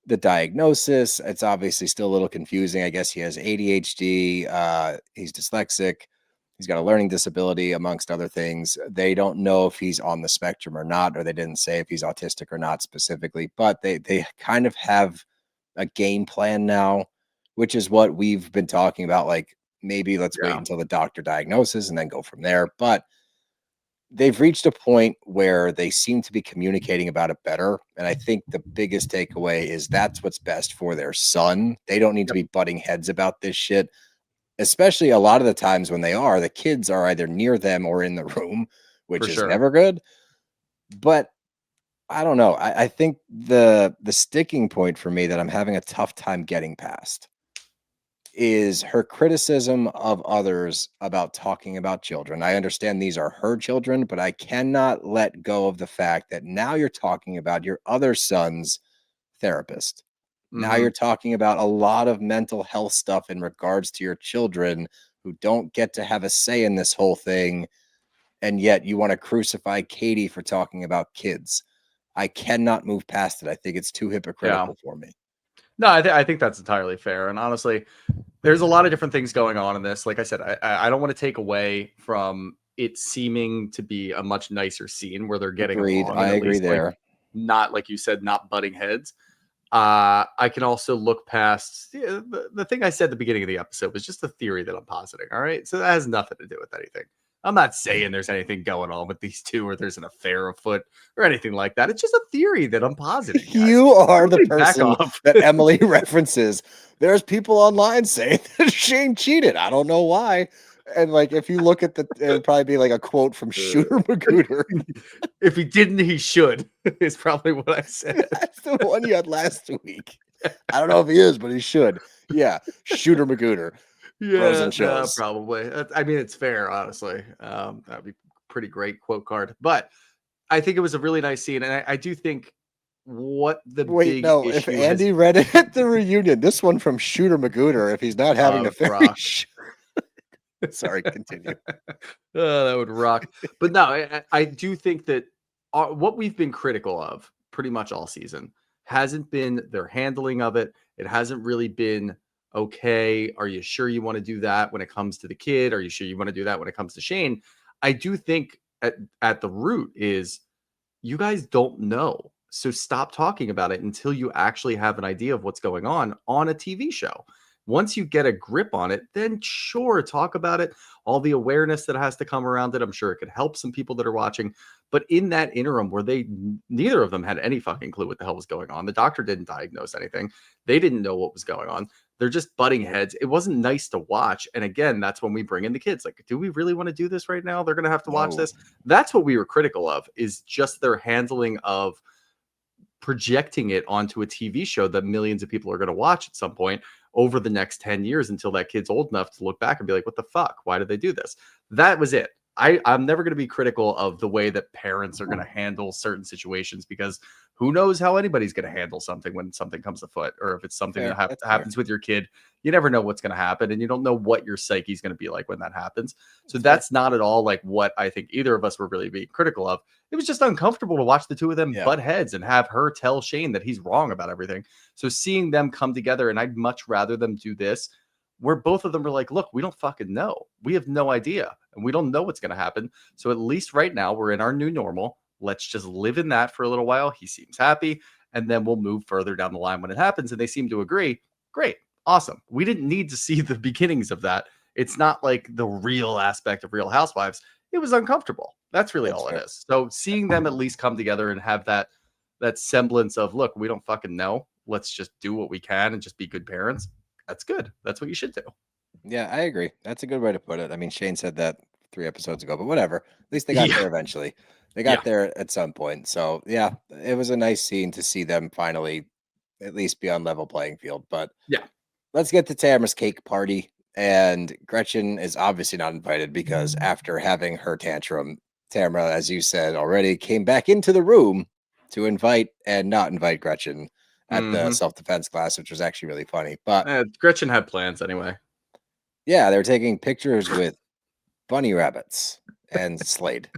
the diagnosis. It's obviously still a little confusing. I guess he has ADHD. He's dyslexic. He's got a learning disability, amongst other things. They don't know if he's on the spectrum or not, or they didn't say if he's autistic or not specifically, but they kind of have a game plan now, which is what we've been talking about. Like maybe let's wait until the doctor diagnoses and then go from there. But they've reached a point where they seem to be communicating about it better. And I think the biggest takeaway is that's what's best for their son. They don't need to be butting heads about this shit, especially a lot of the times when the kids are either near them or in the room, which is never good. But I don't know. I think the sticking point for me that I'm having a tough time getting past is her criticism of others about talking about children. I understand these are her children, but I cannot let go of the fact that now you're talking about your other son's therapist. Now you're talking about a lot of mental health stuff in regards to your children who don't get to have a say in this whole thing. And yet you want to crucify Katie for talking about kids. I cannot move past it. I think it's too hypocritical for me. No, I think that's entirely fair. And honestly, there's a lot of different things going on in this. Like I said, I don't want to take away from it seeming to be a much nicer scene where they're getting along. I and at agree least, there. Like, not, like you said, not butting heads. I can also look past the thing I said at the beginning of the episode was just a theory that I'm positing. All right. So that has nothing to do with anything. I'm not saying there's anything going on with these two or there's an affair afoot or anything like that. It's just a theory that I'm positing. Guys. You are the Back person off. that Emily references. There's people online saying that Shane cheated. I don't know why. And like, if you look at it'd probably be like a quote from Shooter Magooter. If he didn't, he should, is probably what I said. That's the one you had last week. I don't know if he is, but he should. Yeah. Shooter Magooter. Yeah, probably. I mean, it's fair, honestly. That'd be pretty great quote card. But I think it was a really nice scene. And I do think what the big issue if Andy read it at the reunion, this one from Shooter Magooter, if he's not having a fairy sorry, continue. That would rock. But no, I do think that what we've been critical of pretty much all season hasn't been their handling of it. It hasn't really been, okay, are you sure you want to do that when it comes to the kid? Are you sure you want to do that when it comes to Shane? I do think at the root is you guys don't know. So stop talking about it until you actually have an idea of what's going on a TV show. Once you get a grip on it, then sure, talk about it. All the awareness that has to come around it. I'm sure it could help some people that are watching. But in that interim where neither of them had any fucking clue what the hell was going on. The doctor didn't diagnose anything. They didn't know what was going on. They're just butting heads. It wasn't nice to watch. And again, that's when we bring in the kids. Like, do we really want to do this right now? They're going to have to watch this. That's what we were critical of, is just their handling of projecting it onto a TV show that millions of people are going to watch at some point over the next 10 years until that kid's old enough to look back and be like, what the fuck? Why did they do this? That was it. I'm never going to be critical of the way that parents are going to handle certain situations, because who knows how anybody's going to handle something when something comes afoot, or if it's something that happens with your kid. You never know what's going to happen, and you don't know what your psyche is going to be like when that happens. So that's not at all like what I think either of us were really being critical of. It was just uncomfortable to watch the two of them butt heads and have her tell Shane that he's wrong about everything. So seeing them come together, and I'd much rather them do this where both of them are like, look, we don't fucking know. We have no idea, and we don't know what's going to happen. So at least right now we're in our new normal. Let's just live in that for a little while. He seems happy, and then we'll move further down the line when it happens. And they seem to agree. Great. Awesome. We didn't need to see the beginnings of that. It's not like the real aspect of Real Housewives. It was uncomfortable. That's really all it is. So seeing them at least come together and have that semblance of, look, we don't fucking know. Let's just do what we can and just be good parents. That's good. That's what you should do. Yeah, I agree. That's a good way to put it. I mean, Shane said that 3 episodes ago, but whatever. At least they got there eventually. They got there at some point. So yeah, it was a nice scene to see them finally at least be on level playing field. But yeah, let's get to Tamra's cake party. And Gretchen is obviously not invited because after having her tantrum, Tamra, as you said already, came back into the room to invite and not invite Gretchen at the self-defense class, which was actually really funny. But Gretchen had plans anyway. Yeah, they were taking pictures with bunny rabbits and Slade.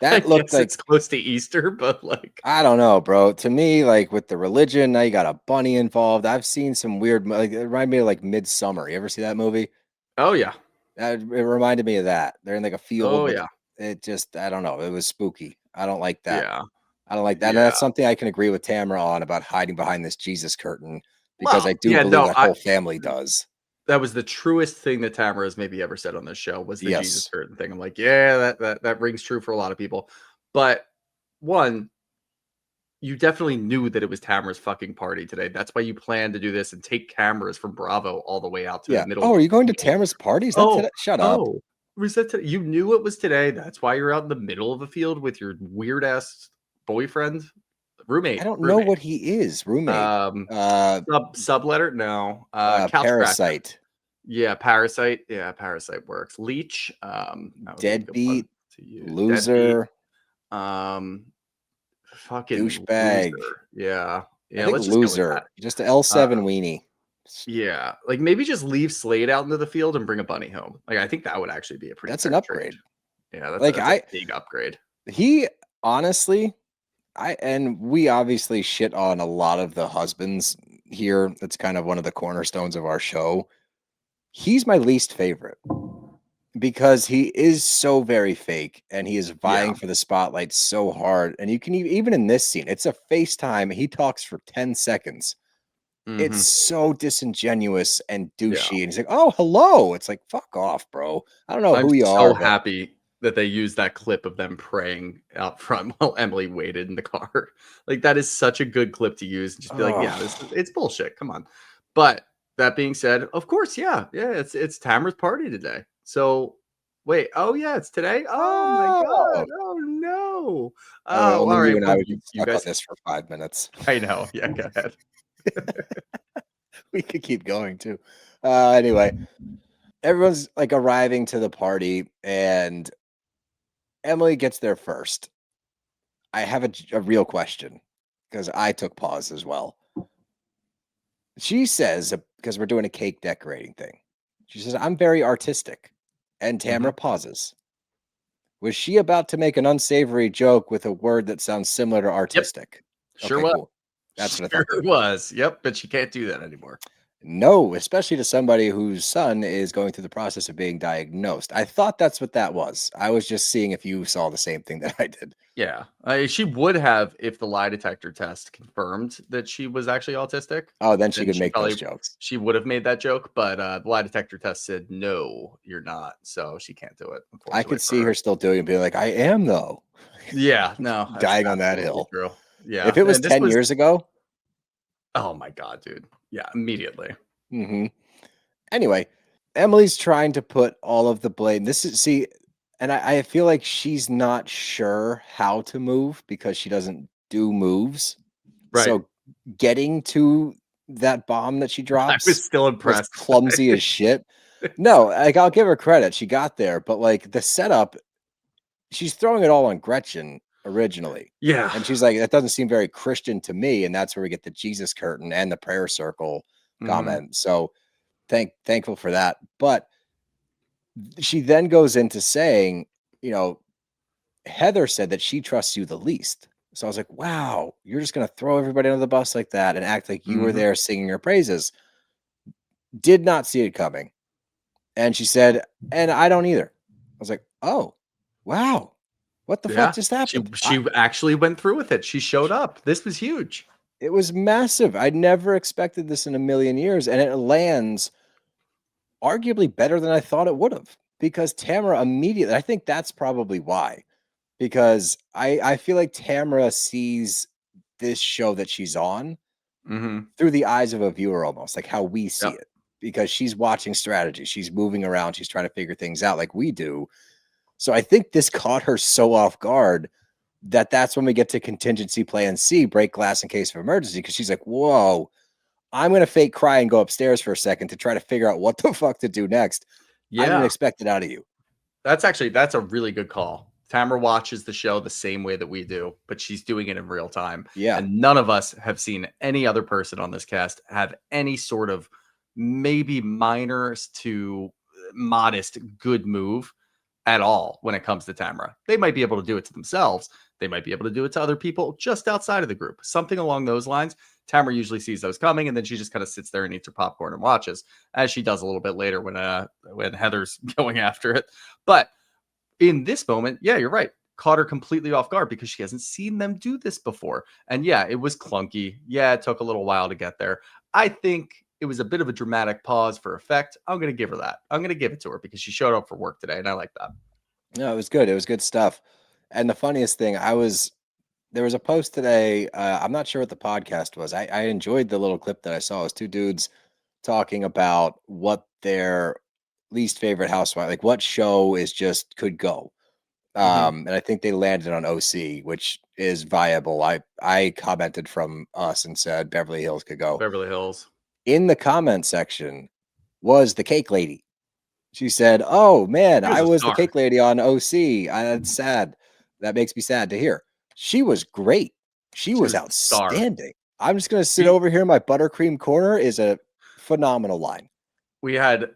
That looked like it's close to Easter, but like, I don't know, bro. To me, like with the religion, now you got a bunny involved. I've seen some weird, like it reminded me of like Midsummer. You ever see that movie? Oh yeah, it reminded me of that. They're in like a field. Oh yeah, it just, I don't know. It was spooky. I don't like that. Yeah, I don't like that. And that's something I can agree with Tamra on about hiding behind this Jesus curtain, because I do believe that whole family does. That was the truest thing that Tamra has maybe ever said on this show, was the Jesus curtain thing. I'm like, yeah, that rings true for a lot of people. But one, you definitely knew that it was Tamra's fucking party today. That's why you planned to do this and take cameras from Bravo all the way out to the middle. Oh, are you going to Tamra's party? Shut up. Oh, was that today? You knew it was today. That's why you're out in the middle of a field with your weird ass boyfriend. Roommate. I don't know what he is. Roommate. Subletter? No. Parasite. Yeah, Parasite. Yeah, Parasite works. Leech. Deadbeat. Loser. Fucking douchebag. Loser. Yeah. Yeah. Let's just loser. Just an L7 weenie. Yeah. Like maybe just leave Slade out into the field and bring a bunny home. Like I think that would actually be a pretty. That's an upgrade. Yeah, that's a big upgrade. He honestly we obviously shit on a lot of the husbands here. That's kind of one of the cornerstones of our show. He's my least favorite because he is so very fake and he is vying for the spotlight so hard. And you can even in this scene, it's a FaceTime. He talks for 10 seconds. It's so disingenuous and douchey. And he's like, "Oh, hello." It's like, fuck off, bro. I don't know who you are. I'm so happy that they used that clip of them praying out front while Emily waited in the car. Like, that is such a good clip to use. Just be like, yeah, it's bullshit. Come on. But that being said, of course, yeah, it's Tamra's party today. So wait, oh yeah, it's today. Oh my god, oh no. Oh, only all you right. and I Well, would get you stuck on guys, this for 5 minutes. I know. Yeah, go ahead. We could keep going too. Anyway, everyone's like arriving to the party, and Emily gets there first. I have a real question because I took pause as well. She says, because we're doing a cake decorating thing, she says, "I'm very artistic." And Tamra pauses. Was she about to make an unsavory joke with a word that sounds similar to artistic? Sure Okay, was. cool. That's what I Sure thought. was. Yep, but she can't do that anymore. No, especially to somebody whose son is going through the process of being diagnosed. I thought that's what that was. I was just seeing if you saw the same thing that I did. Yeah, she would have if the lie detector test confirmed that she was actually autistic. Oh, then she Then could she make those probably jokes. she would have made that joke, but the lie detector test said no, you're not, so she can't do it. I Unfortunately could for see her still doing it and be like, "I am though." Yeah, no, that's Dying on that absolutely hill. true. If Yeah, it was and this 10 was years ago, oh my god, dude. Yeah, immediately. Anyway, Emily's trying to put all of the blame. This is see, and I feel like she's not sure how to move because she doesn't do moves. Right. So getting to that bomb that she I drops was still was impressed. clumsy as shit. No, like I'll give her credit. She got there, but like the setup, she's throwing it all on Gretchen originally. Yeah. And she's like, that doesn't seem very Christian to me. And that's where we get the Jesus curtain and the prayer circle comment. So thankful for that. But she then goes into saying, you know, Heather said that she trusts you the least. So I was like, wow, you're just going to throw everybody under the bus like that and act like you were there singing her praises. Did not see it coming. And she said, and I don't either. I was like, oh, wow. What the fuck just happened? She actually went through with it. She showed up. This was huge. It was massive. I never expected this in a million years. And it lands arguably better than I thought it would have because Tamara immediately, I think that's probably why, because I feel like Tamara sees this show that she's on through the eyes of a viewer, almost like how we see it, because she's watching strategy. She's moving around. She's trying to figure things out like we do. So I think this caught her so off guard that that's when we get to contingency plan C, break glass in case of emergency, because she's like, whoa, I'm going to fake cry and go upstairs for a second to try to figure out what the fuck to do next. I didn't expect it out of you. That's a really good call. Tamra watches the show the same way that we do, but she's doing it in real time. Yeah. And none of us have seen any other person on this cast have any sort of maybe minor to modest good move at all when it comes to Tamra. They might be able to do it to themselves. They might be able to do it to other people just outside of the group. Something along those lines. Tamra usually sees those coming, and then she just kind of sits there and eats her popcorn and watches, as she does a little bit later when Heather's going after it. But in this moment, yeah, you're right. Caught her completely off guard because she hasn't seen them do this before. And yeah, it was clunky. Yeah, it took a little while to get there. I think it was a bit of a dramatic pause for effect. I'm going to give her that. I'm going to give it to her because she showed up for work today, and I like that. No, it was good. It was good stuff. And the funniest thing, there was a post today. I'm not sure what the podcast was. I enjoyed the little clip that I saw. It was two dudes talking about what their least favorite housewife, like what show is just could go. And I think they landed on OC, which is viable. I commented from us and said Beverly Hills could go. Beverly Hills. In the comment section was the cake lady. She said, "Oh man, I was the cake lady on OC. That's sad. That makes me sad to hear." She was great. She was outstanding. I'm just gonna sit over here in my buttercream corner is a phenomenal line. We had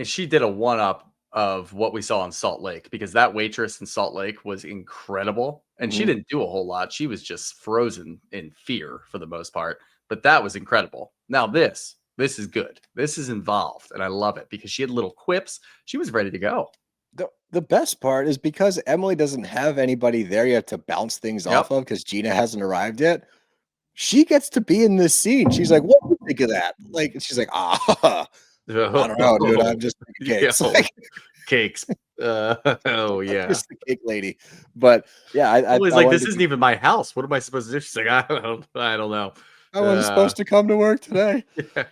she did a one-up of what we saw in Salt Lake because that waitress in Salt Lake was incredible. And she didn't do a whole lot. She was just frozen in fear for the most part. But that was incredible. Now this is good. This is involved, and I love it because she had little quips. She was ready to go. The best part is because Emily doesn't have anybody there yet to bounce things off of because Gina hasn't arrived yet. She gets to be in this scene. She's like, "What do you think of that?" Like, she's like, "Ah, I don't know, dude. I'm just cakes, like cakes." Oh yeah, just the cake lady. But yeah, I was I like, wanted "This to isn't even my house. What am I supposed to do?" She's like, "I don't know." I wasn't supposed to come to work today. Yeah.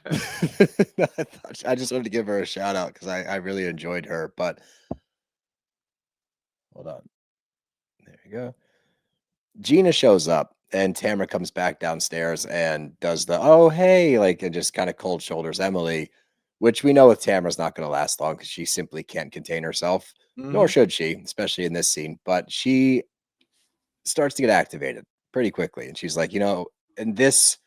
I just wanted to give her a shout out because I really enjoyed her. But hold on, there you go. Gina shows up and Tamara comes back downstairs and does the oh hey like and just kind of cold shoulders Emily, which we know with Tamara's not going to last long because she simply can't contain herself, nor should she, especially in this scene. But she starts to get activated pretty quickly, and she's like, and this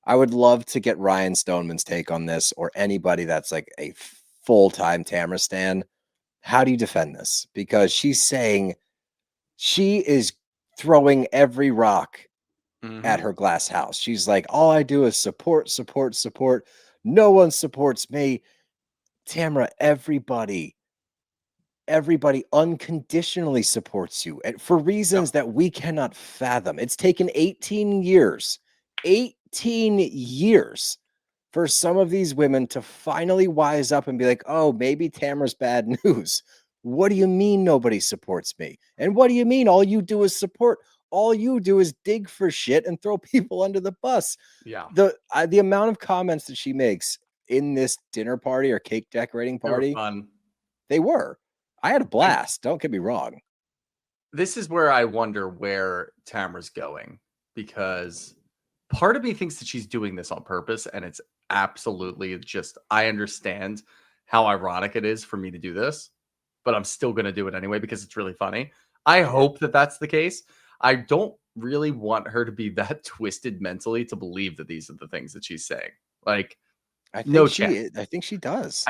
I would love to get Ryan Stoneman's take on this or anybody that's like a full-time Tamara stan. How do you defend this? Because she's saying she is throwing every rock at her glass house. She's like, all I do is support, support, support. No one supports me. Tamara, everybody unconditionally supports you and for reasons that we cannot fathom. It's taken 18 years for some of these women to finally wise up and be like, oh, maybe Tamara's bad news. What do you mean nobody supports me? And what do you mean all you do is support? All you do is dig for shit and throw people under the bus. Yeah. The amount of comments that she makes in this dinner party or cake decorating party, they were fun. They were. I had a blast. Don't get me wrong. This is where I wonder where Tamara's going because part of me thinks that she's doing this on purpose, and it's absolutely just, I understand how ironic it is for me to do this, but I'm still going to do it anyway because it's really funny. I hope that that's the case. I don't really want her to be that twisted mentally to believe that these are the things that she's saying. Like, I think she does.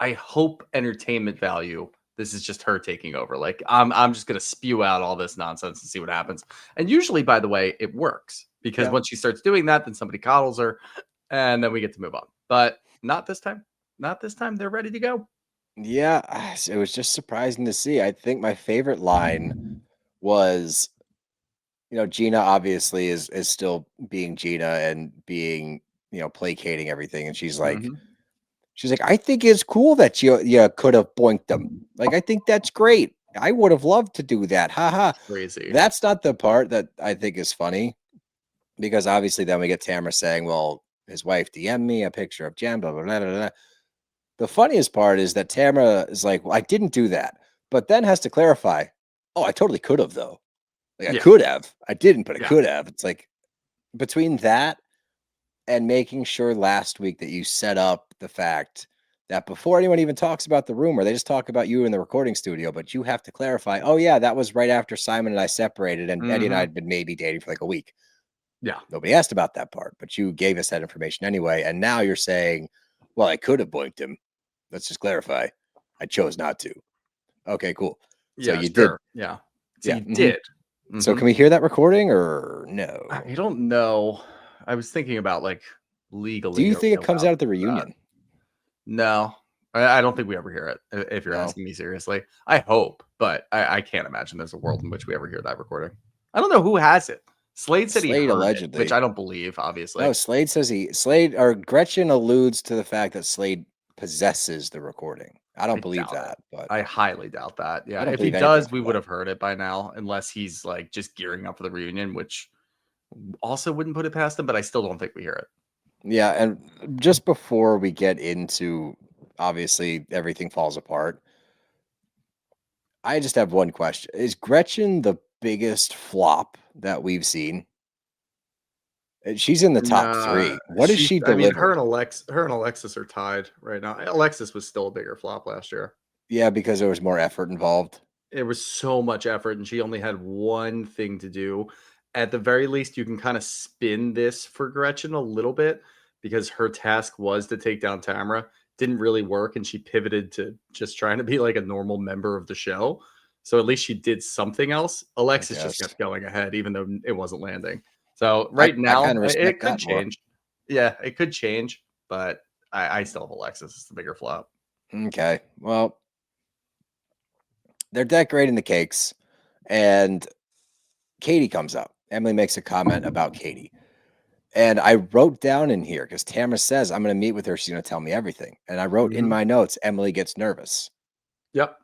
I hope entertainment value. This is just her taking over. Like, I'm just going to spew out all this nonsense and see what happens. And usually, by the way, it works because once she starts doing that, then somebody coddles her and then we get to move on. But not this time. Not this time. They're ready to go. Yeah, it was just surprising to see. I think my favorite line was, Gina obviously is still being Gina and being, placating everything. And she's like, I think it's cool that you could have boinked them. Like, I think that's great. I would have loved to do that. Haha. Crazy. That's not the part that I think is funny because obviously then we get Tamara saying, well, his wife DM'd me a picture of Jen, blah, blah, blah, blah, blah. The funniest part is that Tamara is like, well, I didn't do that, but then has to clarify, oh, I totally could have, though. Like, I could have. I didn't, but I could have. It's like between that and making sure last week that you set up the fact that before anyone even talks about the rumor, they just talk about you in the recording studio, but you have to clarify, oh, yeah, that was right after Simon and I separated, and Eddie and I had been maybe dating for like a week. Yeah. Nobody asked about that part, but you gave us that information anyway. And now you're saying, well, I could have boinked him. Let's just clarify. I chose not to. Okay, cool. So you did. Yeah. So you did. So can we hear that recording or no? I don't know. I was thinking about like legally. Do you think it comes out at the reunion? No, I don't think we ever hear it. If you're asking me seriously, I hope, but I can't imagine there's a world in which we ever hear that recording. I don't know who has it. Slade said he heard allegedly, which I don't believe, obviously. No, Slade says Gretchen alludes to the fact that Slade possesses the recording. I don't believe that, but I highly doubt that. Yeah, if he does, we would have heard it by now, unless he's like just gearing up for the reunion, which also wouldn't put it past him, but I still don't think we hear it. Yeah, and just before we get into, obviously, everything falls apart, I just have one question. Is Gretchen the biggest flop that we've seen? She's in the top 3. What does she deliver? I mean, her and Alexis are tied right now. Alexis was still a bigger flop last year. Yeah, because there was more effort involved. There was so much effort, and she only had one thing to do. At the very least, you can kind of spin this for Gretchen a little bit because her task was to take down Tamra. Didn't really work, and she pivoted to just trying to be like a normal member of the show. So at least she did something else. Alexis just kept going ahead, even though it wasn't landing. So now, I kind of respect it could that more. change. Yeah, it could change, but I still have Alexis as the bigger flop. Okay. Well, they're decorating the cakes, and Katie comes up. Emily makes a comment about Katie. And I wrote down in here because Tamra says, I'm going to meet with her. She's going to tell me everything. And I wrote in my notes, Emily gets nervous. Yep.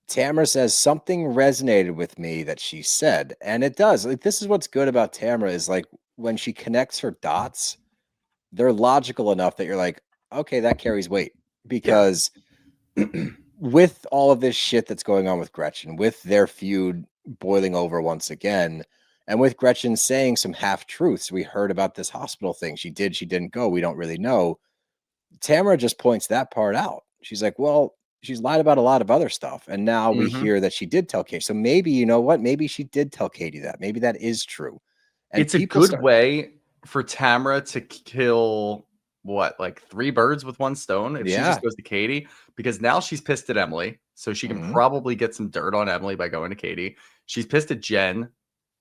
Tamra says something resonated with me that she said. And it does. Like, this is what's good about Tamra is like when she connects her dots, they're logical enough that you're like, okay, that carries weight. Because with all of this shit that's going on with Gretchen, with their feud boiling over once again, and with Gretchen saying some half truths, we heard about this hospital thing. She did, she didn't go. We don't really know. Tamara just points that part out. She's like, well, she's lied about a lot of other stuff. And now we hear that she did tell Katie. So maybe, you know what? Maybe she did tell Katie that. Maybe that is true. And it's a good way for Tamra to kill like 3 birds with 1 stone if she just goes to Katie, because now she's pissed at Emily. So she can probably get some dirt on Emily by going to Katie. She's pissed at Jen.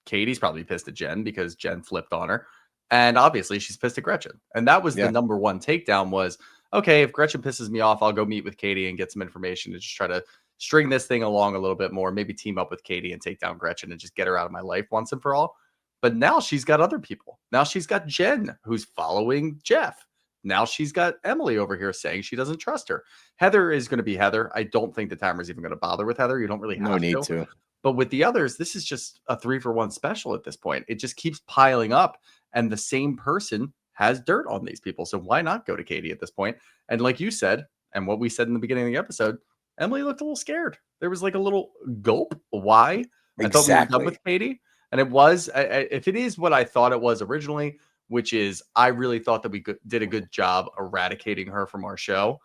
Katie's probably pissed at Jen because Jen flipped on her. And obviously she's pissed at Gretchen. And that was the number 1 takedown was, okay, if Gretchen pisses me off, I'll go meet with Katie and get some information to just try to string this thing along a little bit more, maybe team up with Katie and take down Gretchen and just get her out of my life once and for all. But now she's got other people. Now she's got Jen who's following Jeff. Now she's got Emily over here saying she doesn't trust her. Heather is going to be Heather. I don't think the Tamra's even going to bother with Heather. You don't really have to. But with the others, this is just a 3-for-1 special at this point. It just keeps piling up, and the same person has dirt on these people. So why not go to Katie at this point? And like you said, and what we said in the beginning of the episode, Emily looked a little scared. There was like a little gulp. Why? I thought we were done with Katie. And it was, if it is what I thought it was originally, which is I really thought that we did a good job eradicating her from our show.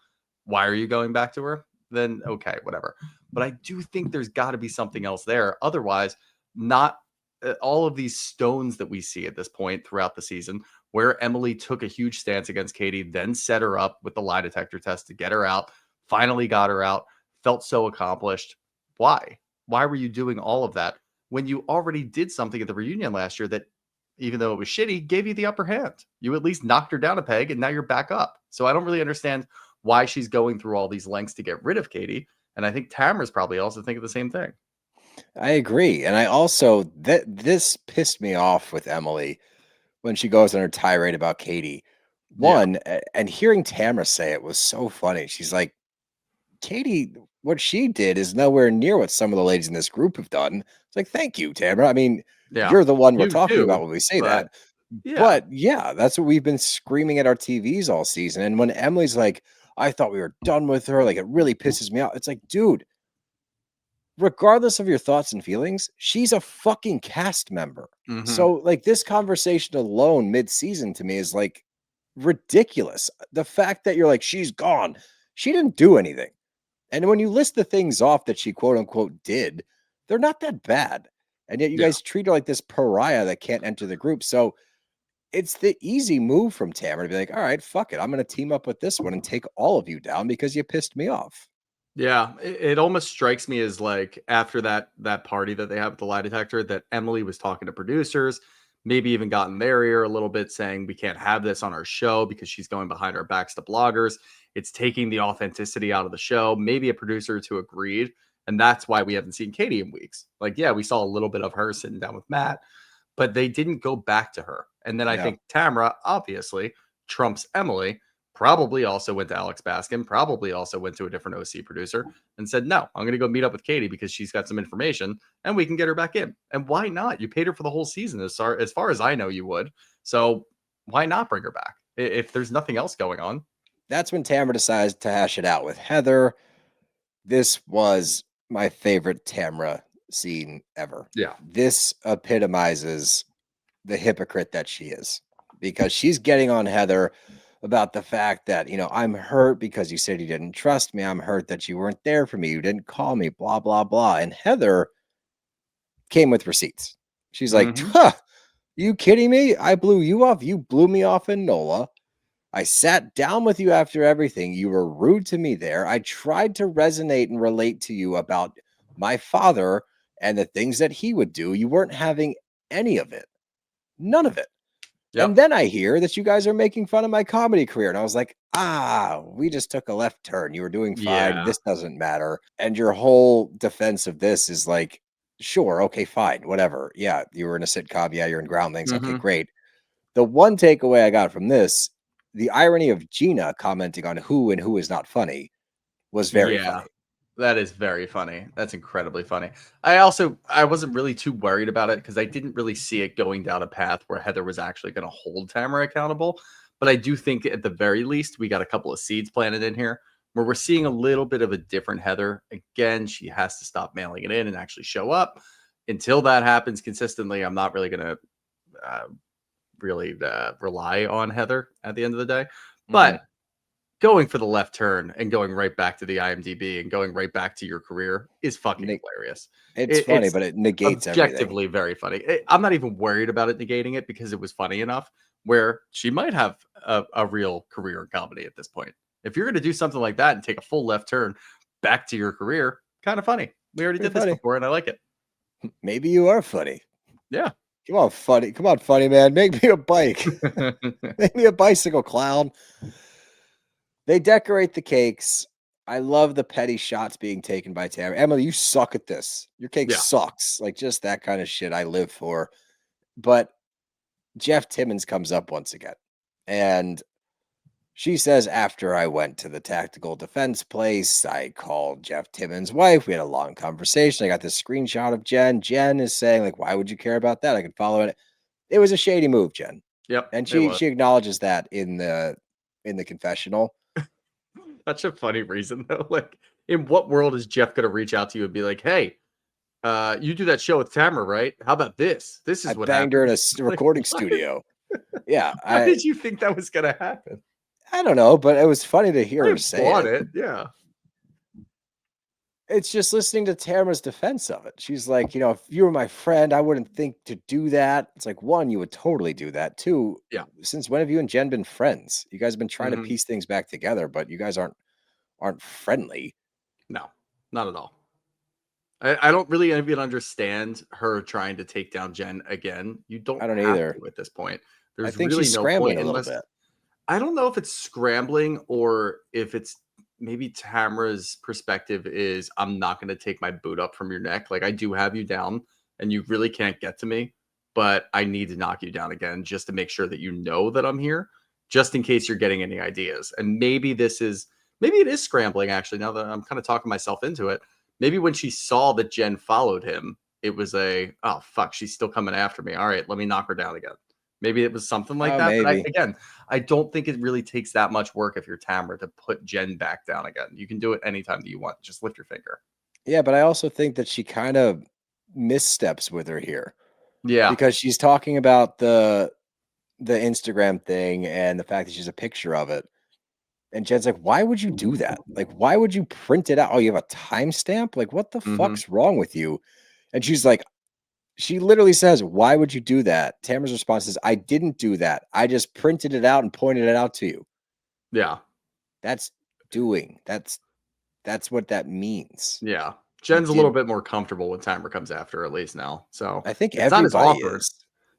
Why are you going back to her? Then okay, whatever. But I do think there's got to be something else there. Otherwise, not all of these stones that we see at this point throughout the season, where Emily took a huge stance against Katie, then set her up with the lie detector test to get her out, finally got her out, felt so accomplished. Why? Why were you doing all of that when you already did something at the reunion last year that, even though it was shitty, gave you the upper hand? You at least knocked her down a peg, and now you're back up. So I don't really understand why she's going through all these lengths to get rid of Katie. And I think Tamra's probably also thinking the same thing. I agree. And I also, this pissed me off with Emily when she goes on her tirade about Katie. One, and hearing Tamra say it was so funny. She's like, Katie, what she did is nowhere near what some of the ladies in this group have done. It's like, thank you, Tamra. I mean, you're the one we're talking about when we say that. But yeah, that's what we've been screaming at our TVs all season. And when Emily's like, I thought we were done with her, like, it really pisses me off. It's like, dude, regardless of your thoughts and feelings, she's a fucking cast member. So like this conversation alone mid-season to me is like ridiculous. The fact that you're like, she's gone. She didn't do anything. And when you list the things off that she quote unquote did, they're not that bad. And yet you guys treat her like this pariah that can't enter the group. So it's the easy move from Tamra to be like, all right, fuck it. I'm going to team up with this one and take all of you down because you pissed me off. Yeah, it almost strikes me as like after that party that they have with the lie detector, that Emily was talking to producers, maybe even got in their ear a little bit, saying we can't have this on our show because she's going behind our backs to bloggers. It's taking the authenticity out of the show. Maybe a producer or two agreed, and that's why we haven't seen Katie in weeks. Like, yeah, we saw a little bit of her sitting down with Matt, but they didn't go back to her. And then I think Tamra obviously trumps Emily. Probably also went to Alex Baskin, probably also went to a different OC producer and said, no, I'm going to go meet up with Katie because she's got some information and we can get her back in. And why not? You paid her for the whole season as far as I know you would. So why not bring her back if there's nothing else going on? That's when Tamra decides to hash it out with Heather. This was my favorite Tamra scene ever. Yeah. This epitomizes the hypocrite that she is, because she's getting on Heather about the fact that, you know, I'm hurt because you said you didn't trust me. I'm hurt that you weren't there for me. You didn't call me, blah, blah, blah. And Heather came with receipts. She's like, huh, you kidding me? I blew you off. You blew me off in NOLA. I sat down with you after everything. You were rude to me there. I tried to resonate and relate to you about my father and the things that he would do, you weren't having any of it. None of it. Yep. And then I hear that you guys are making fun of my comedy career. And I was like, we just took a left turn. You were doing fine. Yeah. This doesn't matter. And your whole defense of this is like, sure, okay, fine, whatever. Yeah, you were in a sitcom. Yeah, you're in Groundlings. Okay, great. The one takeaway I got from this, the irony of Gina commenting on who and who is not funny was very Yeah. funny. That is very funny. That's incredibly funny. I wasn't really too worried about it because I didn't really see it going down a path where Heather was actually going to hold Tamara accountable. But I do think at the very least, we got a couple of seeds planted in here where we're seeing a little bit of a different Heather. Again, she has to stop mailing it in and actually show up. Until that happens consistently, I'm not really going to rely on Heather at the end of the day. But going for the left turn and going right back to the IMDb and going right back to your career is fucking hilarious. It's funny, but it negates objectively everything. Very funny. I'm not even worried about it negating it because it was funny enough where she might have a real career in comedy at this point. If you're going to do something like that and take a full left turn back to your career, kind of funny. We already did this before and I like it. Maybe you are funny. Yeah. Come on, funny. Come on, funny man. Make me a bike. Make me a bicycle, clown. They decorate the cakes. I love the petty shots being taken by Tamra. Emily, you suck at this. Your cake sucks. Like just that kind of shit I live for. But Jeff Timmons comes up once again. And she says, after I went to the tactical defense place, I called Jeff Timmons' wife. We had a long conversation. I got this screenshot of Jen. Jen is saying, like, why would you care about that? I can follow it. It was a shady move, Jen. Yep. And she acknowledges that in the confessional. Such a funny reason though. Like, in what world is Jeff going to reach out to you and be like, "Hey, you do that show with Tamra, right? How about this? This is I what banged happened." her in a recording studio. Yeah, How did you think that was going to happen? I don't know, but it was funny to hear her say it. Yeah. It's just listening to Tamara's defense of it. She's like, if you were my friend, I wouldn't think to do that. It's like, one, you would totally do that. Two, since when have you and Jen been friends? You guys have been trying to piece things back together, but you guys aren't friendly. No, not at all. I don't really even understand her trying to take down Jen again. I don't either at this point. I think she's scrambling a little bit. I don't know if it's scrambling or if it's maybe Tamra's perspective is I'm not going to take my boot up from your neck. Like I do have you down and you really can't get to me, but I need to knock you down again just to make sure that you know that I'm here just in case you're getting any ideas. And maybe it is scrambling actually, now that I'm kind of talking myself into it. Maybe when she saw that Jen followed him, it was oh fuck, she's still coming after me. All right, let me knock her down again. Maybe it was something like that. Maybe. But I don't think it really takes that much work if you're Tamra to put Jen back down again. You can do it anytime that you want. Just lift your finger. Yeah, but I also think that she kind of missteps with her here. Yeah. Because she's talking about the Instagram thing and the fact that she's a picture of it. And Jen's like, why would you do that? Like, why would you print it out? Oh, you have a timestamp? Like, what the fuck's wrong with you? And she's like, she literally says, why would you do that? Tamara's response is, I didn't do that. I just printed it out and pointed it out to you. Yeah. That's doing. That's what that means. Yeah. Jen's a little bit more comfortable when Tamra comes after her, at least now. So I think everybody is.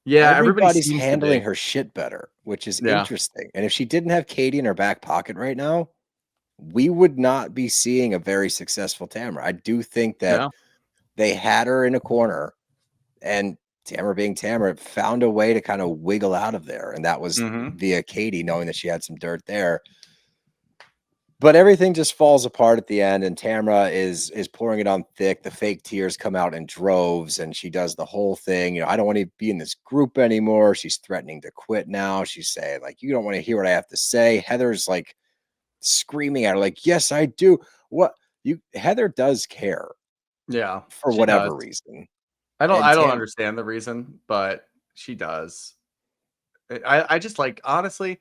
Yeah, everybody's handling her shit better, which is interesting. And if she didn't have Katie in her back pocket right now, we would not be seeing a very successful Tamra. I do think that they had her in a corner and Tamra being Tamra found a way to kind of wiggle out of there. And that was via Katie, knowing that she had some dirt there. But everything just falls apart at the end, and Tamra is pouring it on thick. The fake tears come out in droves, and she does the whole thing. I don't want to be in this group anymore. She's threatening to quit now. She's saying, like, you don't want to hear what I have to say. Heather's like screaming at her, like, yes, I do. Heather does care. Yeah. For whatever reason. I don't understand the reason, but she does. I just like, honestly,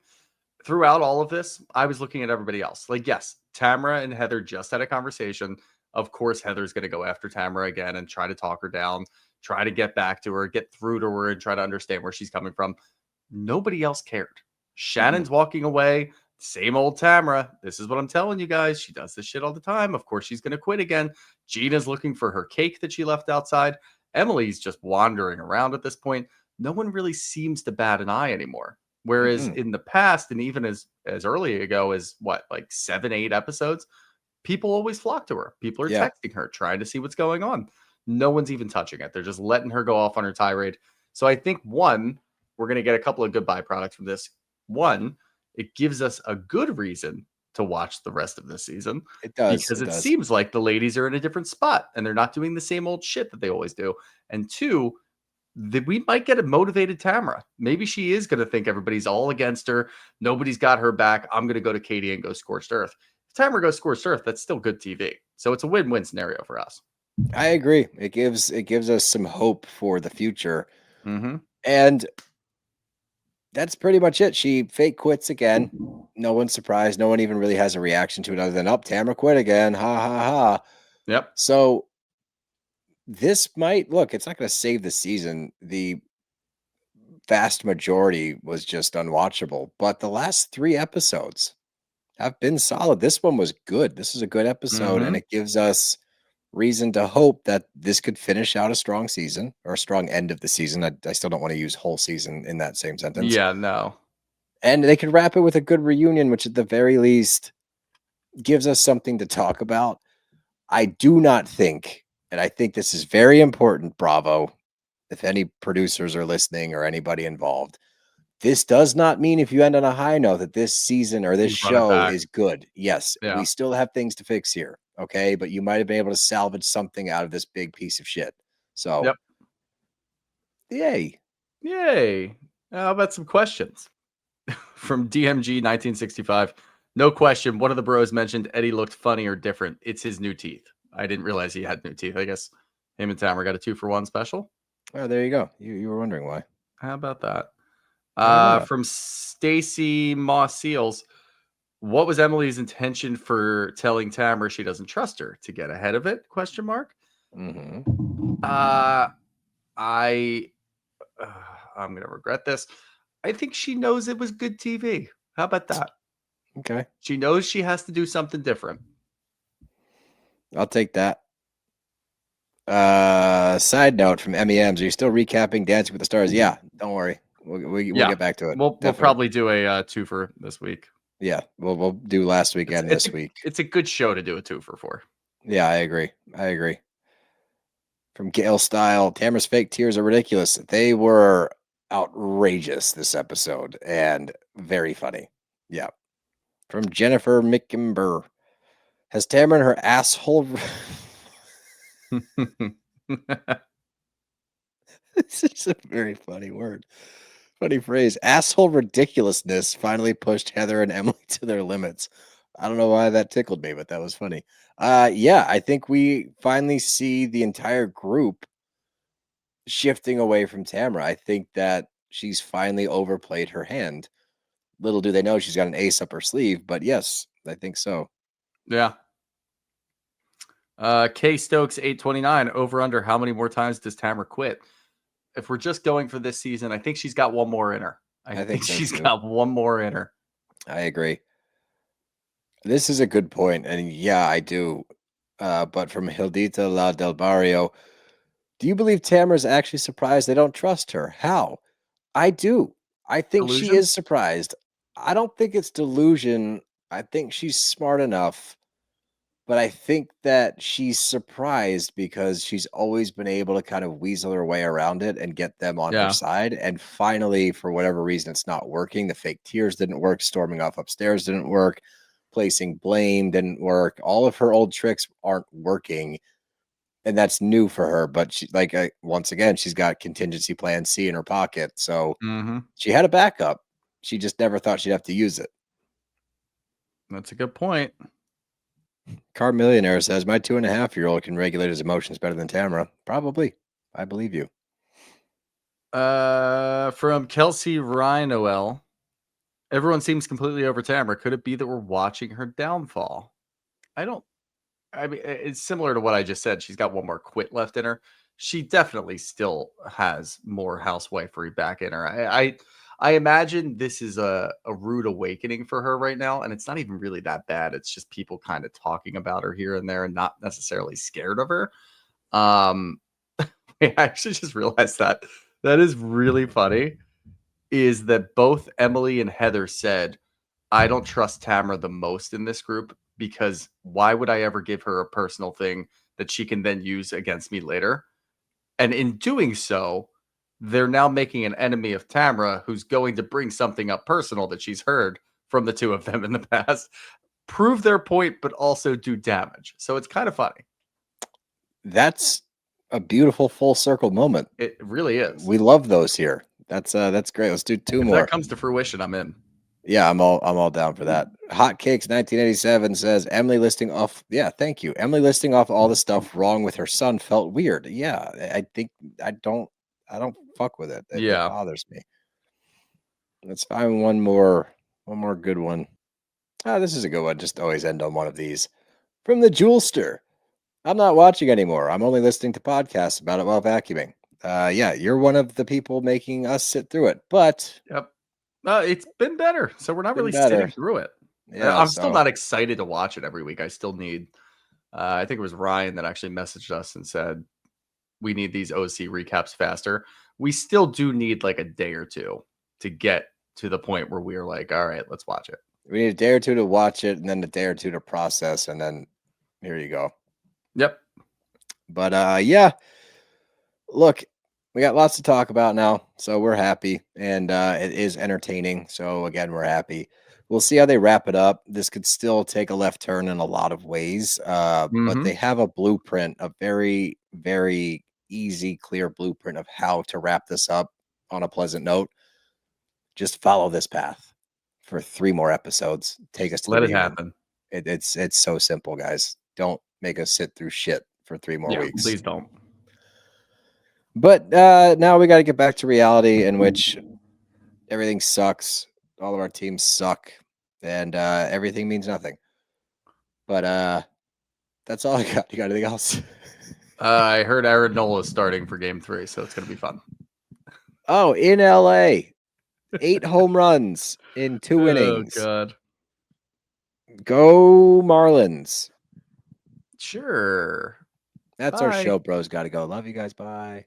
throughout all of this, I was looking at everybody else. Like, yes, Tamra and Heather just had a conversation. Of course, Heather's going to go after Tamra again and try to talk her down, try to get back to her, get through to her, and try to understand where she's coming from. Nobody else cared. Shannon's walking away. same old Tamra. This is what I'm telling you guys. She does this shit all the time. Of course, she's going to quit again. Gina's looking for her cake that she left outside. Emily's just wandering around at this point. No one really seems to bat an eye anymore. Whereas in the past, and even as early ago as what, like 7-8 episodes, people always flock to her. People are texting her, trying to see what's going on. No one's even touching it. They're just letting her go off on her tirade. So I think, one, we're going to get a couple of good byproducts from this. One, it gives us a good reason to watch the rest of this season. It does. Because it seems like the ladies are in a different spot and they're not doing the same old shit that they always do. And two, that we might get a motivated Tamra. Maybe she is going to think everybody's all against her. Nobody's got her back. I'm going to go to Katie and go scorched earth. If Tamra goes scorched earth, that's still good TV. So it's a win-win scenario for us. I agree. It gives us some hope for the future. Mm-hmm. And that's pretty much it. She fake quits again. No one's surprised. No one even really has a reaction to it other than, Tamra quit again. Ha, ha, ha. Yep. So this might, look, it's not going to save the season. The vast majority was just unwatchable. But the last 3 episodes have been solid. This one was good. This is a good episode. And it gives us reason to hope that this could finish out a strong season or a strong end of the season. I still don't want to use whole season in that same sentence. Yeah, no. And they could wrap it with a good reunion, which at the very least gives us something to talk about. I do not think, and I think this is very important, Bravo, if any producers are listening or anybody involved, this does not mean if you end on a high note that this season or this show is good. Yes, we still have things to fix here. Okay, but you might have been able to salvage something out of this big piece of shit. So, yay. How about some questions from DMG 1965? No question. One of the bros mentioned Eddie looked funny or different. It's his new teeth. I didn't realize he had new teeth. I guess him and Tamra got a 2-for-1 special. Oh, there you go. You were wondering why. How about that? From Stacy Moss Seals. What was Emily's intention for telling Tamra she doesn't trust her? To get ahead of it? ? Mm-hmm. I'm gonna regret this. I think she knows it was good TV. How about that? Okay. She knows she has to do something different. I'll take that. Side note from MEMs, are you still recapping Dancing with the Stars? Yeah, don't worry. We'll get back to it. We'll probably do a 2-for this week. Yeah, we'll do last week and this week. It's a good show to do a 2-for for. Yeah, I agree. From Gail Style, Tamra's fake tears are ridiculous. They were outrageous this episode and very funny. Yeah. From Jennifer McKimber, has Tamra and her asshole... This is a very funny word. Funny phrase. Asshole ridiculousness finally pushed Heather and Emily to their limits. I don't know why that tickled me, but that was funny. Yeah, I think we finally see the entire group shifting away from Tamra. I think that she's finally overplayed her hand. Little do they know she's got an ace up her sleeve, but yes, I think so. Yeah. K Stokes 829 over under. How many more times does Tamra quit? If we're just going for this season, I think she's got one more in her. I think so she's got one more in her. I agree. This is a good point, and yeah, I do. But from Hildita La Del Barrio, do you believe Tamra's actually surprised they don't trust her? How? I do. I think Delusion? she is surprised. I don't think it's delusion. I think she's smart enough. But I think that she's surprised because she's always been able to kind of weasel her way around it and get them on her side. And finally, for whatever reason, it's not working. The fake tears didn't work. Storming off upstairs didn't work. Placing blame didn't work. All of her old tricks aren't working. And that's new for her. But she, once again, she's got contingency plan C in her pocket. So she had a backup. She just never thought she'd have to use it. That's a good point. Car Millionaire says, my 2.5-year-old can regulate his emotions better than Tamra. Probably. I believe you. From Kelsey Rhinoel, everyone seems completely over Tamra. Could it be that we're watching her downfall? I mean, it's similar to what I just said. She's got one more quit left in her. She definitely still has more housewifery back in her. I imagine this is a rude awakening for her right now, and it's not even really that bad. It's just people kind of talking about her here and there and not necessarily scared of her. I actually just realized that is really funny. Is that both Emily and Heather said, I don't trust Tamra the most in this group because why would I ever give her a personal thing that she can then use against me later? And in doing so, they're now making an enemy of Tamra who's going to bring something up personal that she's heard from the two of them in the past, prove their point, but also do damage. So it's kind of funny. That's a beautiful full circle moment. It really is. We love those here. That's great. Let's do two If more. that comes to fruition, I'm in. Yeah, I'm all down for that. Hotcakes 1987 says Emily listing off. Yeah, thank you. Emily listing off all the stuff wrong with her son felt weird. Yeah, I think I don't fuck with it. It Yeah. bothers me. Let's find one more good one. Ah, this is a good one. Just always end on one of these. From the Jewelster. I'm not watching anymore. I'm only listening to podcasts about it while vacuuming. Yeah, you're one of the people making us sit through it, but Yep. It's been better. So we're not been really better. sitting through it. Yeah, I'm still not excited to watch it every week. I still need, I think it was Ryan that actually messaged us and said, we need these OC recaps faster. We still do need like a day or two to get to the point where we're like, all right, let's watch it. We need a day or two to watch it and then a day or two to process, and then here you go. Yep. But yeah, look, we got lots to talk about now, so we're happy, and it is entertaining. So again, we're happy. We'll see how they wrap it up. This could still take a left turn in a lot of ways, but they have a blueprint, a very, very easy, clear blueprint of how to wrap this up on a pleasant note. Just follow this path for 3 more episodes. Take us to Let the it reunion. happen. It's so simple, guys. Don't make us sit through shit for 3 more weeks. Please don't. But now we got to get back to reality in which everything sucks. All of our teams suck, and everything means nothing. But that's all I got. You got anything else? I heard Aaron Nola is starting for Game 3, so it's going to be fun. Oh, in LA, 8 home runs in 2 innings. Oh God! Go Marlins! Sure. That's our Bye. show, bros. Got to go. Love you guys. Bye.